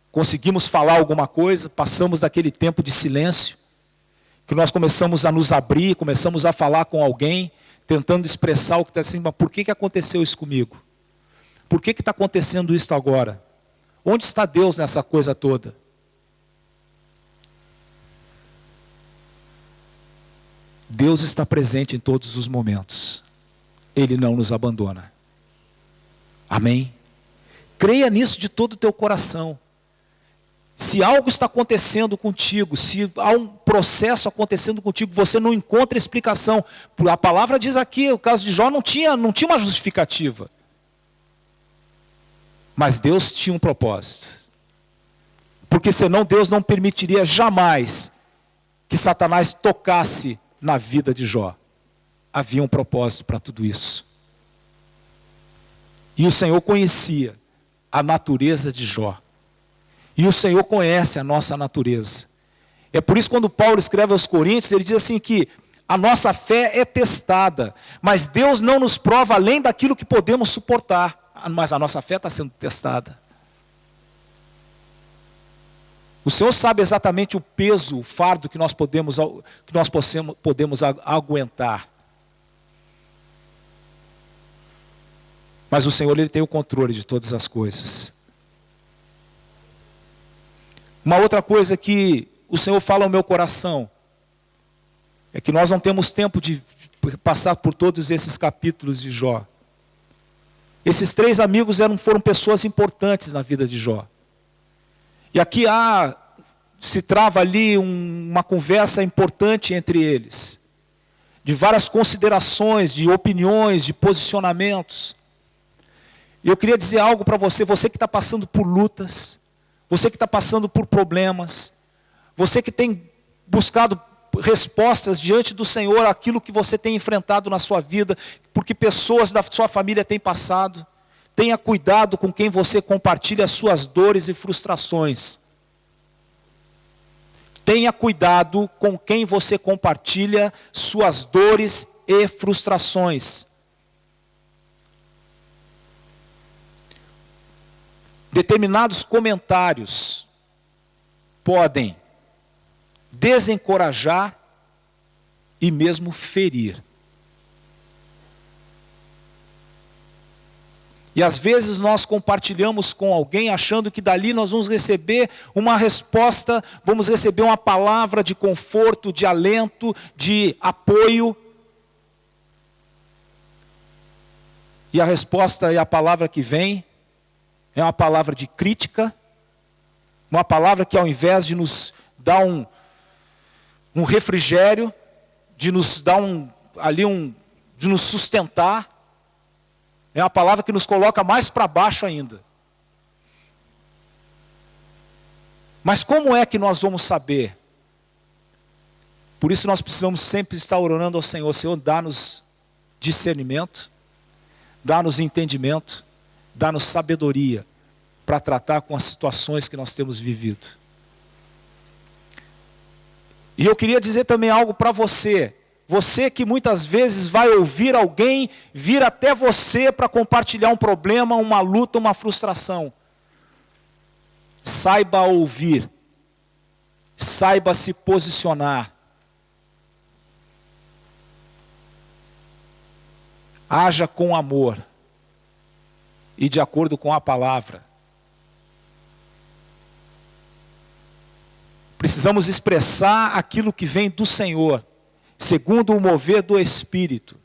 conseguimos falar alguma coisa, passamos daquele tempo de silêncio, que nós começamos a nos abrir, começamos a falar com alguém, tentando expressar o que está assim, mas por que aconteceu isso comigo? Por que está acontecendo isso agora? Onde está Deus nessa coisa toda? Deus está presente em todos os momentos. Ele não nos abandona. Amém? Creia nisso de todo o teu coração. Se algo está acontecendo contigo, se há um processo acontecendo contigo, você não encontra explicação. A palavra diz aqui, o caso de Jó não tinha uma justificativa. Mas Deus tinha um propósito. Porque senão Deus não permitiria jamais que Satanás tocasse na vida de Jó. Havia um propósito para tudo isso. E o Senhor conhecia a natureza de Jó. E o Senhor conhece a nossa natureza. É por isso quando Paulo escreve aos Coríntios, ele diz assim que a nossa fé é testada, mas Deus não nos prova além daquilo que podemos suportar. Mas a nossa fé está sendo testada. O Senhor sabe exatamente o peso, o fardo que nós podemos aguentar. Mas o Senhor, Ele tem o controle de todas as coisas. Uma outra coisa que o Senhor fala ao meu coração é que nós não temos tempo de passar por todos esses capítulos de Jó. Esses 3 amigos foram pessoas importantes na vida de Jó. E aqui se trava ali uma conversa importante entre eles, de várias considerações, de opiniões, de posicionamentos. E eu queria dizer algo para você, você que está passando por lutas, você que está passando por problemas, você que tem buscado respostas diante do Senhor, aquilo que você tem enfrentado na sua vida, porque pessoas da sua família têm passado. Tenha cuidado com quem você compartilha as suas dores e frustrações. Tenha cuidado com quem você compartilha suas dores e frustrações. Determinados comentários podem desencorajar e mesmo ferir. E às vezes nós compartilhamos com alguém achando que dali nós vamos receber uma resposta, vamos receber uma palavra de conforto, de alento, de apoio. E a resposta e a palavra que vem é uma palavra de crítica, uma palavra que ao invés de nos dar um refrigério, de nos dar de nos sustentar, é uma palavra que nos coloca mais para baixo ainda. Mas como é que nós vamos saber? Por isso nós precisamos sempre estar orando ao Senhor. Senhor, dá-nos discernimento, dá-nos entendimento, dá-nos sabedoria para tratar com as situações que nós temos vivido. E eu queria dizer também algo para você. Você que muitas vezes vai ouvir alguém vir até você para compartilhar um problema, uma luta, uma frustração. Saiba ouvir. Saiba se posicionar. Haja com amor e de acordo com a palavra. Precisamos expressar aquilo que vem do Senhor, segundo o mover do Espírito.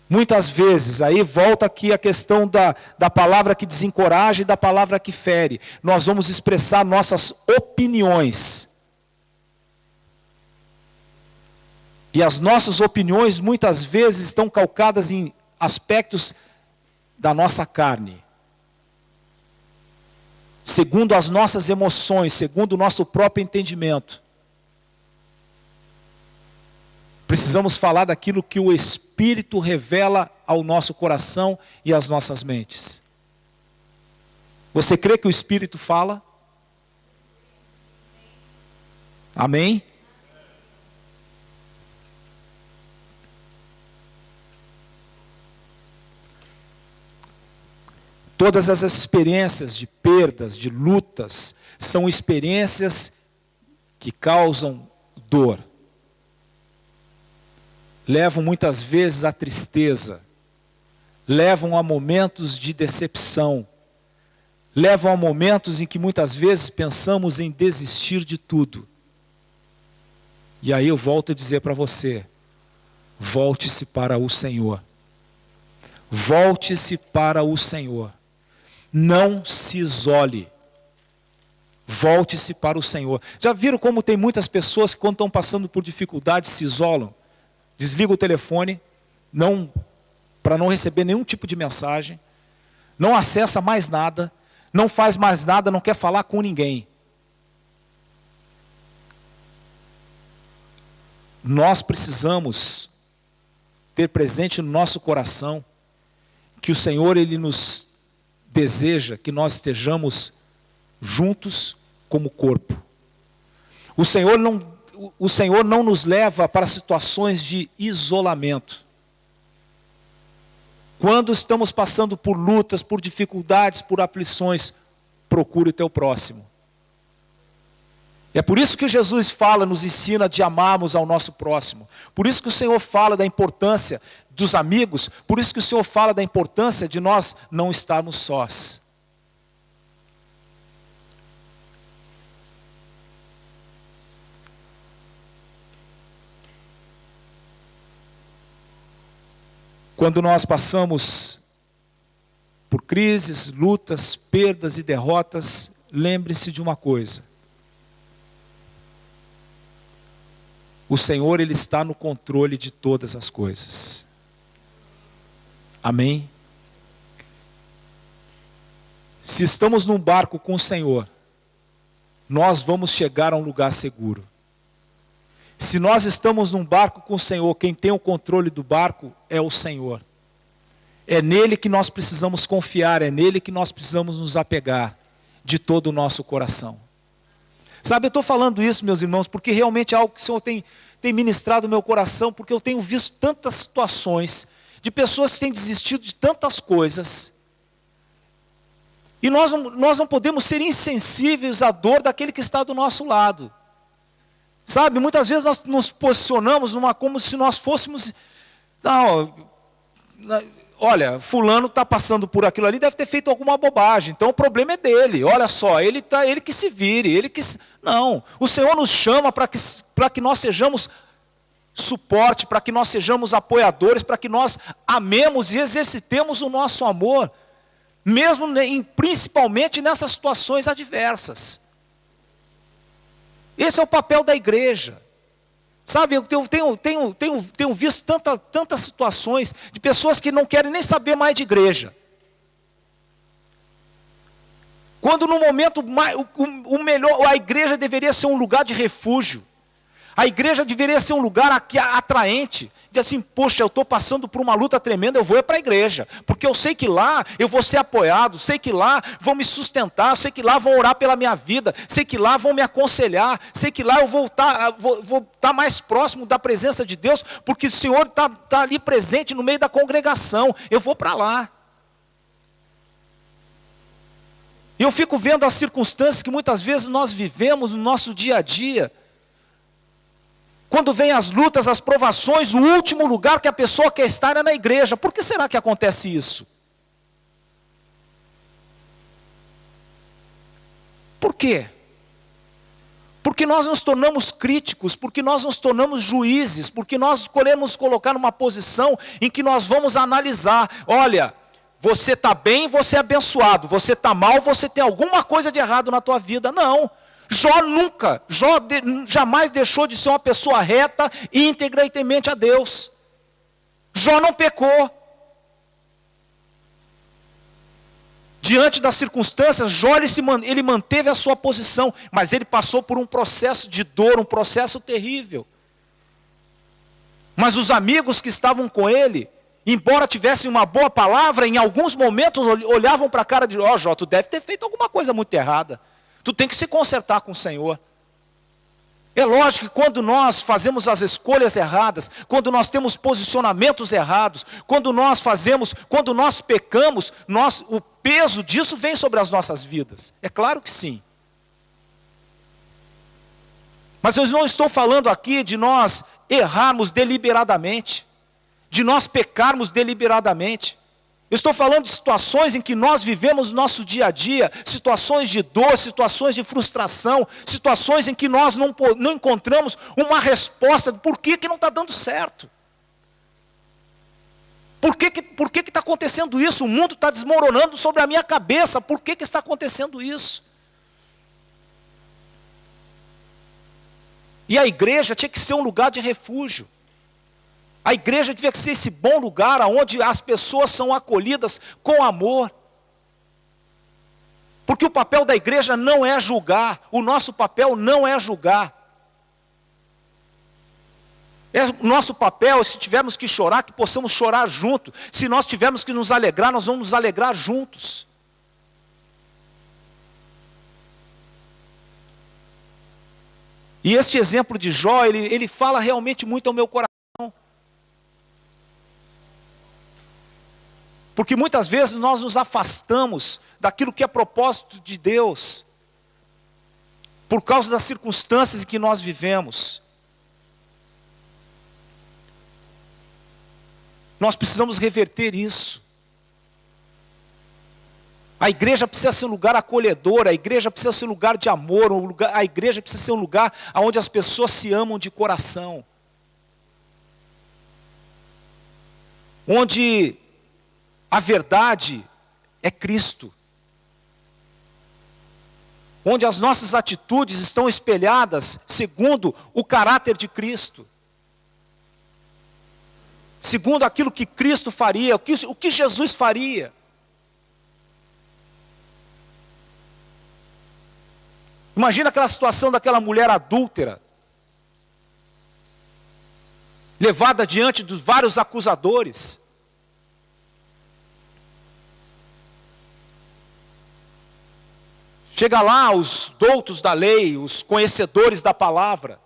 Muitas vezes, aí volta aqui a questão da palavra que desencoraja e da palavra que fere. Nós vamos expressar nossas opiniões. E as nossas opiniões muitas vezes estão calcadas em aspectos da nossa carne. Segundo as nossas emoções, segundo o nosso próprio entendimento. Precisamos falar daquilo que o Espírito revela ao nosso coração e às nossas mentes. Você crê que o Espírito fala? Amém? Todas essas experiências de perdas, de lutas, são experiências que causam dor. Levam muitas vezes à tristeza, levam a momentos de decepção, levam a momentos em que muitas vezes pensamos em desistir de tudo. E aí eu volto a dizer para você, volte-se para o Senhor. Volte-se para o Senhor. Não se isole. Volte-se para o Senhor. Já viram como tem muitas pessoas que quando estão passando por dificuldades se isolam? Desliga o telefone, para não receber nenhum tipo de mensagem, não acessa mais nada, não faz mais nada, não quer falar com ninguém. Nós precisamos ter presente no nosso coração que o Senhor, Ele nos deseja que nós estejamos juntos como corpo. O Senhor não nos leva para situações de isolamento. Quando estamos passando por lutas, por dificuldades, por aflições, procure o teu próximo. É por isso que Jesus fala, nos ensina de amarmos ao nosso próximo. Por isso que o Senhor fala da importância dos amigos. Por isso que o Senhor fala da importância de nós não estarmos sós. Quando nós passamos por crises, lutas, perdas e derrotas, lembre-se de uma coisa. O Senhor, Ele está no controle de todas as coisas. Amém? Se estamos num barco com o Senhor, nós vamos chegar a um lugar seguro. Se nós estamos num barco com o Senhor, quem tem o controle do barco é o Senhor. É nele que nós precisamos confiar, é nele que nós precisamos nos apegar de todo o nosso coração. Sabe, eu estou falando isso, meus irmãos, porque realmente é algo que o Senhor tem ministrado no meu coração, porque eu tenho visto tantas situações de pessoas que têm desistido de tantas coisas. E nós não podemos ser insensíveis à dor daquele que está do nosso lado. Sabe, muitas vezes nós nos posicionamos como se nós fôssemos... Olha, fulano está passando por aquilo ali, deve ter feito alguma bobagem, então o problema é dele, olha só, ele que se vire, Não, o Senhor nos chama para que nós sejamos suporte, para que nós sejamos apoiadores, para que nós amemos e exercitemos o nosso amor, mesmo principalmente nessas situações adversas. Esse é o papel da igreja. Sabe, eu tenho visto tantas situações de pessoas que não querem nem saber mais de igreja. Quando no momento o melhor, a igreja deveria ser um lugar de refúgio. A igreja deveria ser um lugar atraente. Diz assim, poxa, eu estou passando por uma luta tremenda, eu vou para a igreja. Porque eu sei que lá eu vou ser apoiado, sei que lá vão me sustentar, sei que lá vão orar pela minha vida, sei que lá vão me aconselhar, sei que lá eu vou estar mais próximo da presença de Deus, porque o Senhor está ali presente no meio da congregação, eu vou para lá. E eu fico vendo as circunstâncias que muitas vezes nós vivemos no nosso dia a dia. Quando vem as lutas, as provações, o último lugar que a pessoa quer estar é na igreja. Por que será que acontece isso? Por quê? Porque nós nos tornamos críticos, porque nós nos tornamos juízes, porque nós escolhemos nos colocar numa posição em que nós vamos analisar. Olha, você está bem, você é abençoado. Você está mal, você tem alguma coisa de errado na tua vida. Não. Jó jamais deixou de ser uma pessoa reta, íntegra e temente a Deus. Jó não pecou. Diante das circunstâncias, Jó ele manteve a sua posição, mas ele passou por um processo de dor, um processo terrível. Mas os amigos que estavam com ele, embora tivessem uma boa palavra, em alguns momentos olhavam para a cara de Jó, tu deve ter feito alguma coisa muito errada. Tu tem que se consertar com o Senhor. É lógico que quando nós fazemos as escolhas erradas, quando nós temos posicionamentos errados, quando nós pecamos, o peso disso vem sobre as nossas vidas. É claro que sim. Mas eu não estou falando aqui de nós errarmos deliberadamente, de nós pecarmos deliberadamente. Eu estou falando de situações em que nós vivemos no nosso dia a dia, situações de dor, situações de frustração, situações em que nós não encontramos uma resposta do porquê que não está dando certo. Por que está acontecendo isso? O mundo está desmoronando sobre a minha cabeça, por que está acontecendo isso? E a igreja tinha que ser um lugar de refúgio. A igreja devia ser esse bom lugar onde as pessoas são acolhidas com amor. Porque o papel da igreja não é julgar, o nosso papel não é julgar. O nosso papel, se tivermos que chorar, que possamos chorar junto. Se nós tivermos que nos alegrar, nós vamos nos alegrar juntos. E este exemplo de Jó, ele fala realmente muito ao meu coração. Porque muitas vezes nós nos afastamos daquilo que é propósito de Deus, por causa das circunstâncias em que nós vivemos. Nós precisamos reverter isso. A igreja precisa ser um lugar acolhedor, a igreja precisa ser um lugar de amor, a igreja precisa ser um lugar onde as pessoas se amam de coração. Onde a verdade é Cristo. Onde as nossas atitudes estão espelhadas segundo o caráter de Cristo. Segundo aquilo que Cristo faria, o que Jesus faria. Imagina aquela situação daquela mulher adúltera, levada diante dos vários acusadores. Chega lá os doutos da lei, os conhecedores da palavra.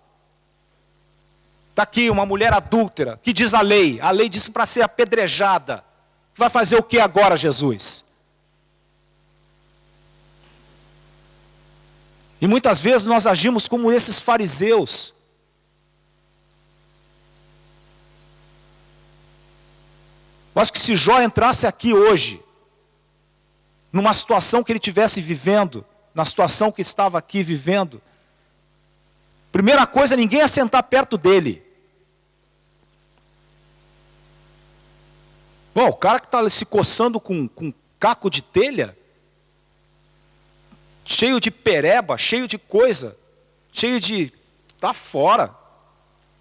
Está aqui uma mulher adúltera, que diz a lei diz para ser apedrejada. Vai fazer o que agora, Jesus? E muitas vezes nós agimos como esses fariseus. Eu acho que se Jó entrasse aqui hoje, numa situação que ele estivesse vivendo, na situação que estava aqui vivendo, primeira coisa, ninguém ia sentar perto dele. Bom, o cara que está se coçando com caco de telha, cheio de pereba, cheio de coisa, cheio de... tá fora.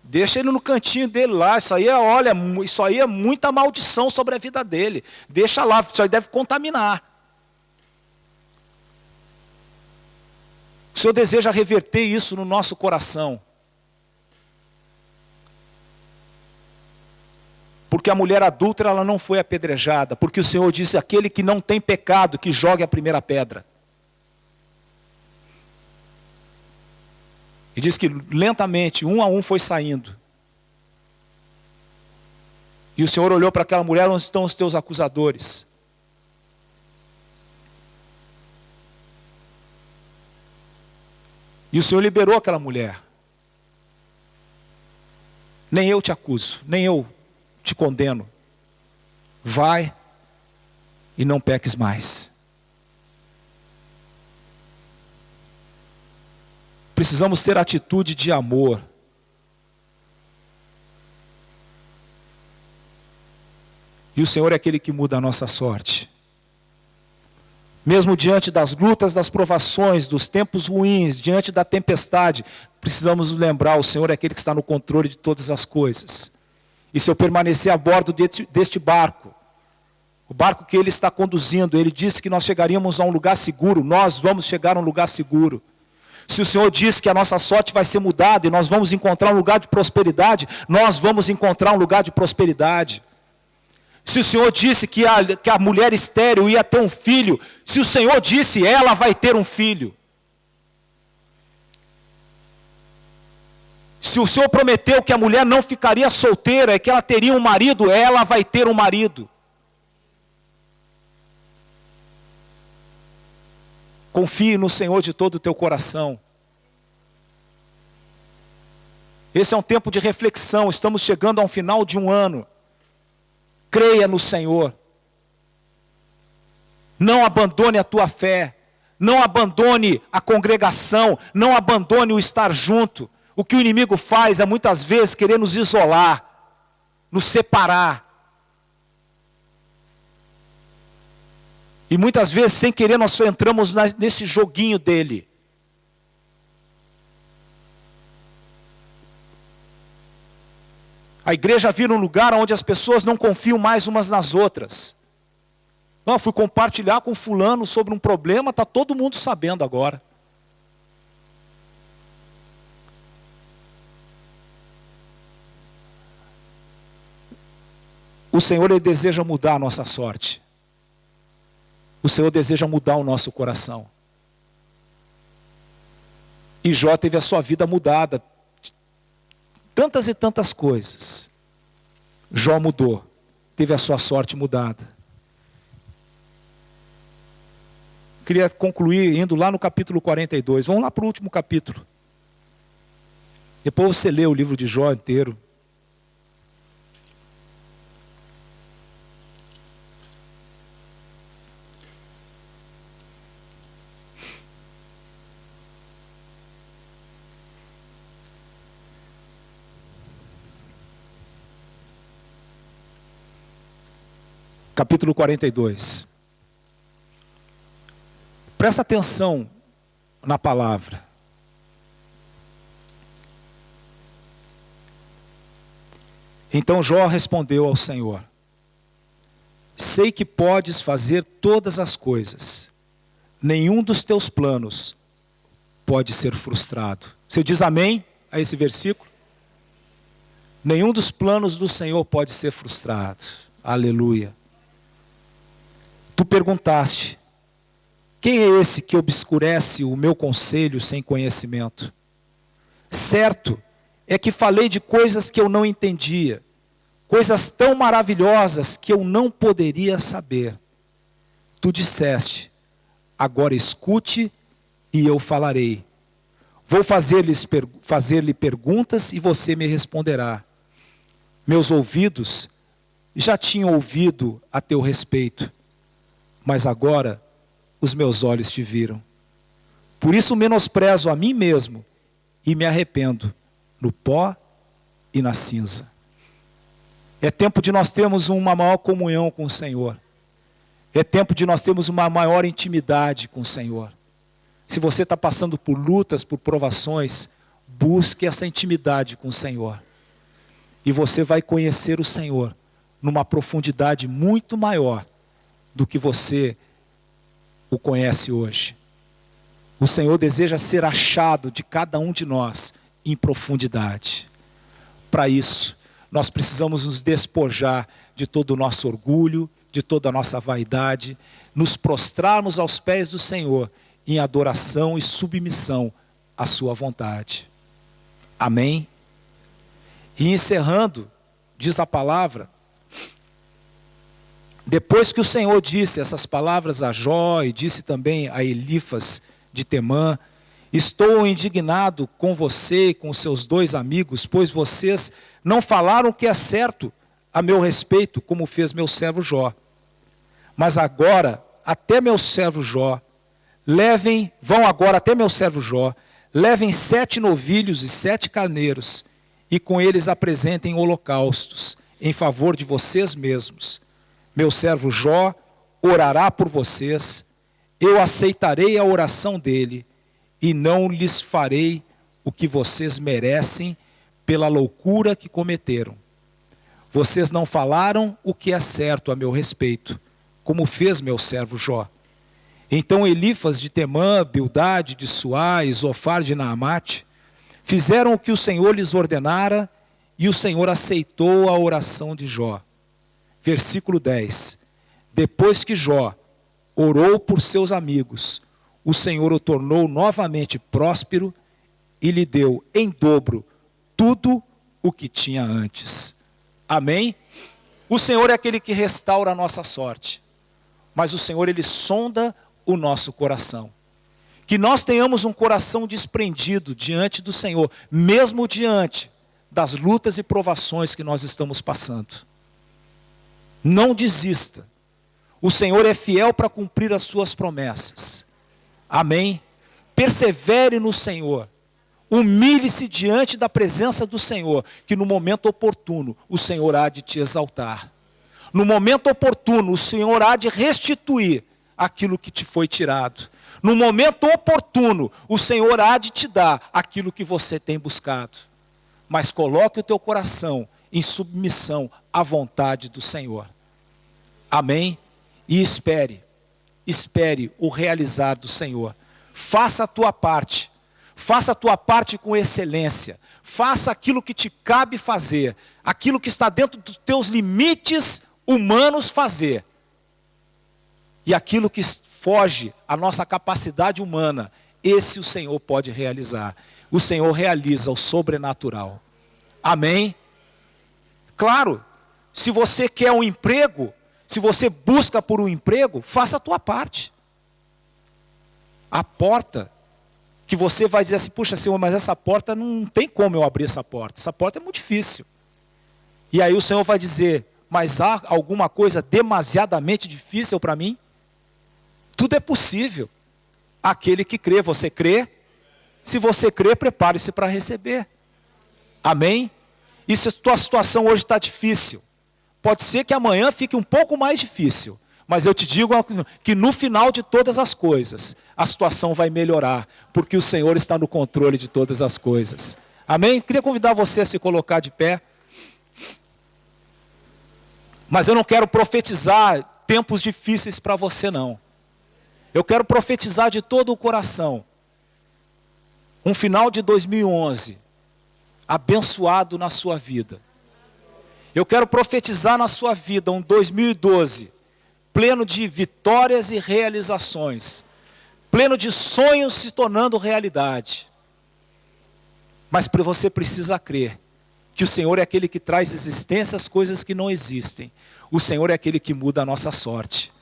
Deixa ele no cantinho dele lá. Isso aí é muita maldição sobre a vida dele. Deixa lá, isso aí deve contaminar. O Senhor deseja reverter isso no nosso coração. Porque a mulher adúltera, ela não foi apedrejada. Porque o Senhor disse, aquele que não tem pecado, que jogue a primeira pedra. E diz que lentamente, um a um foi saindo. E o Senhor olhou para aquela mulher, onde estão os teus acusadores? E o Senhor liberou aquela mulher. Nem eu te acuso, nem eu te condeno. Vai e não peques mais. Precisamos ter atitude de amor. E o Senhor é aquele que muda a nossa sorte. Mesmo diante das lutas, das provações, dos tempos ruins, diante da tempestade, precisamos nos lembrar, o Senhor é aquele que está no controle de todas as coisas. E se eu permanecer a bordo deste barco, o barco que Ele está conduzindo, Ele disse que nós chegaríamos a um lugar seguro, nós vamos chegar a um lugar seguro. Se o Senhor diz que a nossa sorte vai ser mudada e nós vamos encontrar um lugar de prosperidade, nós vamos encontrar um lugar de prosperidade. Se o Senhor disse que a mulher estéril ia ter um filho, se o Senhor disse, ela vai ter um filho. Se o Senhor prometeu que a mulher não ficaria solteira, que ela teria um marido, ela vai ter um marido. Confie no Senhor de todo o teu coração. Esse é um tempo de reflexão, estamos chegando ao final de um ano. Creia no Senhor. Não abandone a tua fé. Não abandone a congregação. Não abandone o estar junto. O que o inimigo faz é muitas vezes querer nos isolar, nos separar. E muitas vezes, sem querer, nós entramos nesse joguinho dele. A igreja vira um lugar onde as pessoas não confiam mais umas nas outras. Não, fui compartilhar com fulano sobre um problema, está todo mundo sabendo agora. O Senhor, Ele deseja mudar a nossa sorte. O Senhor deseja mudar o nosso coração. E Jó teve a sua vida mudada. Tantas e tantas coisas. Jó mudou. Teve a sua sorte mudada. Queria concluir indo lá no capítulo 42. Vamos lá para o último capítulo. Depois você lê o livro de Jó inteiro. Capítulo 42. Presta atenção na palavra. Então Jó respondeu ao Senhor: sei que podes fazer todas as coisas. Nenhum dos teus planos pode ser frustrado. Você diz amém a esse versículo? Nenhum dos planos do Senhor pode ser frustrado. Aleluia. Tu perguntaste: quem é esse que obscurece o meu conselho sem conhecimento? Certo é que falei de coisas que eu não entendia, coisas tão maravilhosas que eu não poderia saber. Tu disseste: agora escute e eu falarei. Vou fazer-lhe perguntas e você me responderá. Meus ouvidos já tinham ouvido a teu respeito, mas agora os meus olhos te viram. Por isso menosprezo a mim mesmo e me arrependo no pó e na cinza. É tempo de nós termos uma maior comunhão com o Senhor. É tempo de nós termos uma maior intimidade com o Senhor. Se você está passando por lutas, por provações, busque essa intimidade com o Senhor. E você vai conhecer o Senhor numa profundidade muito maior do que você o conhece hoje. O Senhor deseja ser achado de cada um de nós em profundidade. Para isso, nós precisamos nos despojar de todo o nosso orgulho, de toda a nossa vaidade, nos prostrarmos aos pés do Senhor em adoração e submissão à sua vontade. Amém? E encerrando, diz a palavra, depois que o Senhor disse essas palavras a Jó e disse também a Elifas de Temã: estou indignado com você e com os seus 2 amigos, pois vocês não falaram o que é certo a meu respeito, como fez meu servo Jó. Mas agora, até meu servo Jó, vão agora até meu servo Jó, levem 7 novilhos e 7 carneiros, e com eles apresentem holocaustos em favor de vocês mesmos. Meu servo Jó orará por vocês, eu aceitarei a oração dele, e não lhes farei o que vocês merecem pela loucura que cometeram. Vocês não falaram o que é certo a meu respeito, como fez meu servo Jó. Então Elifas de Temã, Bildade de Suá e Zofar de Naamate fizeram o que o Senhor lhes ordenara, e o Senhor aceitou a oração de Jó. Versículo 10. Depois que Jó orou por seus amigos, o Senhor o tornou novamente próspero e lhe deu em dobro tudo o que tinha antes. Amém? O Senhor é aquele que restaura a nossa sorte, mas o Senhor, Ele sonda o nosso coração. Que nós tenhamos um coração desprendido diante do Senhor, mesmo diante das lutas e provações que nós estamos passando. Não desista. O Senhor é fiel para cumprir as suas promessas. Amém? Persevere no Senhor. Humilhe-se diante da presença do Senhor, que no momento oportuno o Senhor há de te exaltar. No momento oportuno o Senhor há de restituir aquilo que te foi tirado. No momento oportuno o Senhor há de te dar aquilo que você tem buscado. Mas coloque o teu coração em submissão à vontade do Senhor. Amém? E espere o realizar do Senhor. Faça a tua parte com excelência, faça aquilo que te cabe fazer, aquilo que está dentro dos teus limites humanos fazer, e aquilo que foge à nossa capacidade humana, esse o Senhor pode realizar. O Senhor realiza o sobrenatural. Amém? Claro, se você quer um emprego, se você busca por um emprego, faça a tua parte. A porta que você vai dizer assim: puxa, Senhor, mas essa porta não tem como eu abrir essa porta é muito difícil. E aí o Senhor vai dizer: mas há alguma coisa demasiadamente difícil para mim? Tudo é possível. Aquele que crê, você crê? Se você crê, prepare-se para receber. Amém? E se a tua situação hoje está difícil, pode ser que amanhã fique um pouco mais difícil, mas eu te digo que no final de todas as coisas, a situação vai melhorar, porque o Senhor está no controle de todas as coisas. Amém? Queria convidar você a se colocar de pé. Mas eu não quero profetizar tempos difíceis para você, não. Eu quero profetizar de todo o coração um final de 2011 abençoado na sua vida. Eu quero profetizar na sua vida um 2012 pleno de vitórias e realizações, pleno de sonhos se tornando realidade. Mas você precisa crer que o Senhor é aquele que traz existência às coisas que não existem. O Senhor é aquele que muda a nossa sorte.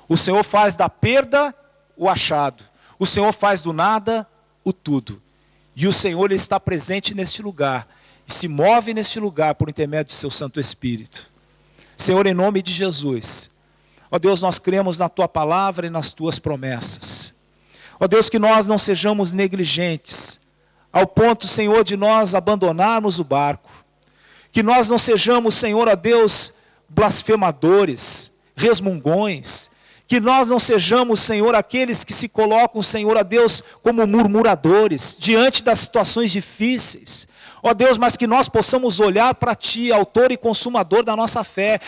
O Senhor faz da perda o achado. O Senhor faz do nada o tudo. E o Senhor ele está presente neste lugar. E se move neste lugar por intermédio do seu Santo Espírito. Senhor, em nome de Jesus. Ó Deus, nós cremos na Tua palavra e nas Tuas promessas. Ó Deus, que nós não sejamos negligentes, ao ponto, Senhor, de nós abandonarmos o barco. Que nós não sejamos, Senhor, ó Deus, blasfemadores, resmungões. Que nós não sejamos, Senhor, aqueles que se colocam, Senhor, ó Deus, como murmuradores, diante das situações difíceis. Ó Deus, mas que nós possamos olhar para Ti, autor e consumador da nossa fé.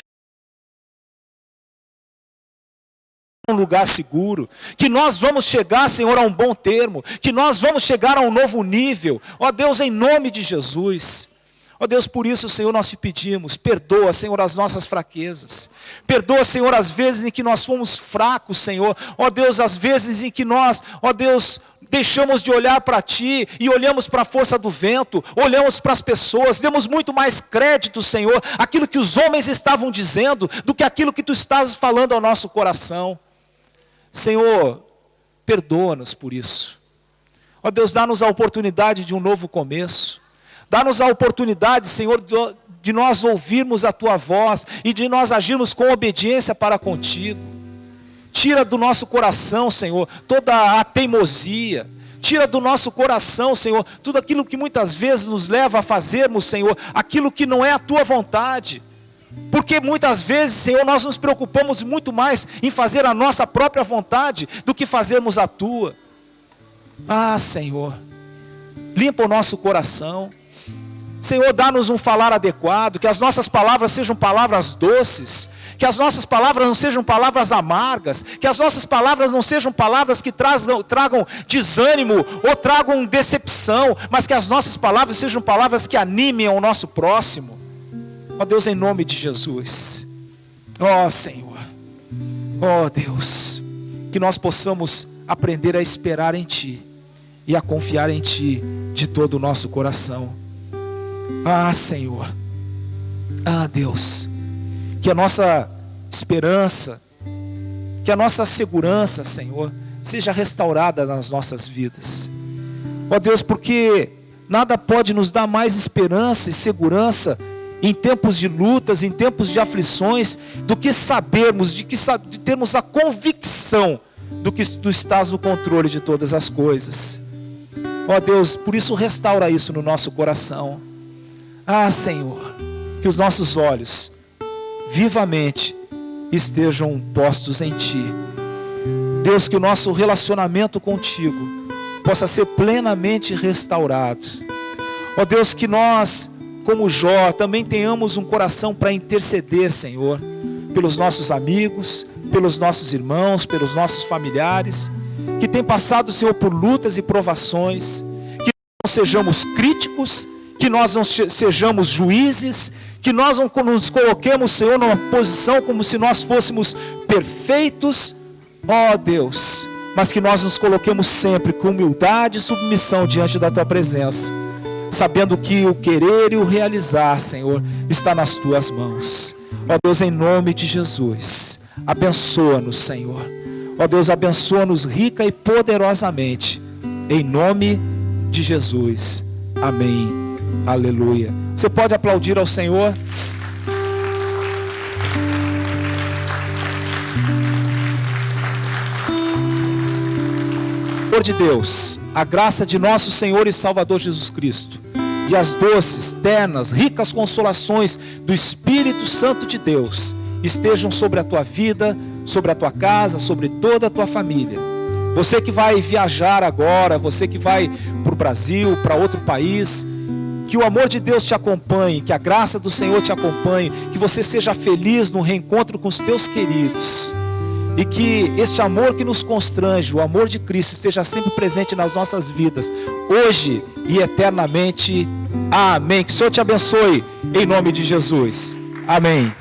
Um lugar seguro, que nós vamos chegar, Senhor, a um bom termo, que nós vamos chegar a um novo nível, ó Deus, em nome de Jesus. Ó Deus, por isso, Senhor, nós te pedimos, perdoa, Senhor, as nossas fraquezas, perdoa, Senhor, as vezes em que nós fomos fracos, Senhor, ó Deus, as vezes em que nós, ó Deus, deixamos de olhar para Ti e olhamos para a força do vento, olhamos para as pessoas, demos muito mais crédito, Senhor, aquilo que os homens estavam dizendo, do que aquilo que Tu estás falando ao nosso coração. Senhor, perdoa-nos por isso. Ó Deus, dá-nos a oportunidade de um novo começo. Dá-nos a oportunidade, Senhor, de nós ouvirmos a Tua voz e de nós agirmos com obediência para contigo. Tira do nosso coração, Senhor, toda a teimosia. Tira do nosso coração, Senhor, tudo aquilo que muitas vezes nos leva a fazermos, Senhor, aquilo que não é a Tua vontade. Porque muitas vezes, Senhor, nós nos preocupamos muito mais em fazer a nossa própria vontade do que fazermos a Tua. Ah, Senhor, limpa o nosso coração. Senhor, dá-nos um falar adequado, que as nossas palavras sejam palavras doces, que as nossas palavras não sejam palavras amargas, que as nossas palavras não sejam palavras que tragam desânimo ou tragam decepção, mas que as nossas palavras sejam palavras que animem ao nosso próximo. Ó Deus, em nome de Jesus. Ó Senhor. Ó Deus. Que nós possamos aprender a esperar em Ti e a confiar em Ti de todo o nosso coração. Ah, Senhor. Ah, Deus. Que a nossa esperança, que a nossa segurança, Senhor, seja restaurada nas nossas vidas. Ó Deus, porque nada pode nos dar mais esperança e segurança em tempos de lutas, em tempos de aflições, do que sabermos, de termos a convicção do que Tu estás no controle de todas as coisas. Ó Deus, por isso restaura isso no nosso coração. Ah, Senhor, que os nossos olhos vivamente estejam postos em Ti. Deus, que o nosso relacionamento contigo possa ser plenamente restaurado. Ó Deus, que nós, como Jó, também tenhamos um coração para interceder, Senhor, pelos nossos amigos, pelos nossos irmãos, pelos nossos familiares, que têm passado, Senhor, por lutas e provações, que não sejamos críticos, que nós não sejamos juízes, que nós não nos coloquemos, Senhor, numa posição como se nós fôssemos perfeitos, ó Deus, mas que nós nos coloquemos sempre com humildade e submissão diante da Tua presença, sabendo que o querer e o realizar, Senhor, está nas Tuas mãos. Ó Deus, em nome de Jesus, abençoa-nos, Senhor. Ó Deus, abençoa-nos rica e poderosamente, em nome de Jesus. Amém. Aleluia. Você pode aplaudir ao Senhor? Senhor de Deus, a graça de nosso Senhor e Salvador Jesus Cristo e as doces, ternas, ricas consolações do Espírito Santo de Deus estejam sobre a tua vida, sobre a tua casa, sobre toda a tua família. Você que vai viajar agora, você que vai para o Brasil, para outro país, que o amor de Deus te acompanhe, que a graça do Senhor te acompanhe, que você seja feliz no reencontro com os teus queridos. e que este amor que nos constrange, o amor de Cristo, esteja sempre presente nas nossas vidas, hoje e eternamente. Amém. Que o Senhor te abençoe, em nome de Jesus. Amém.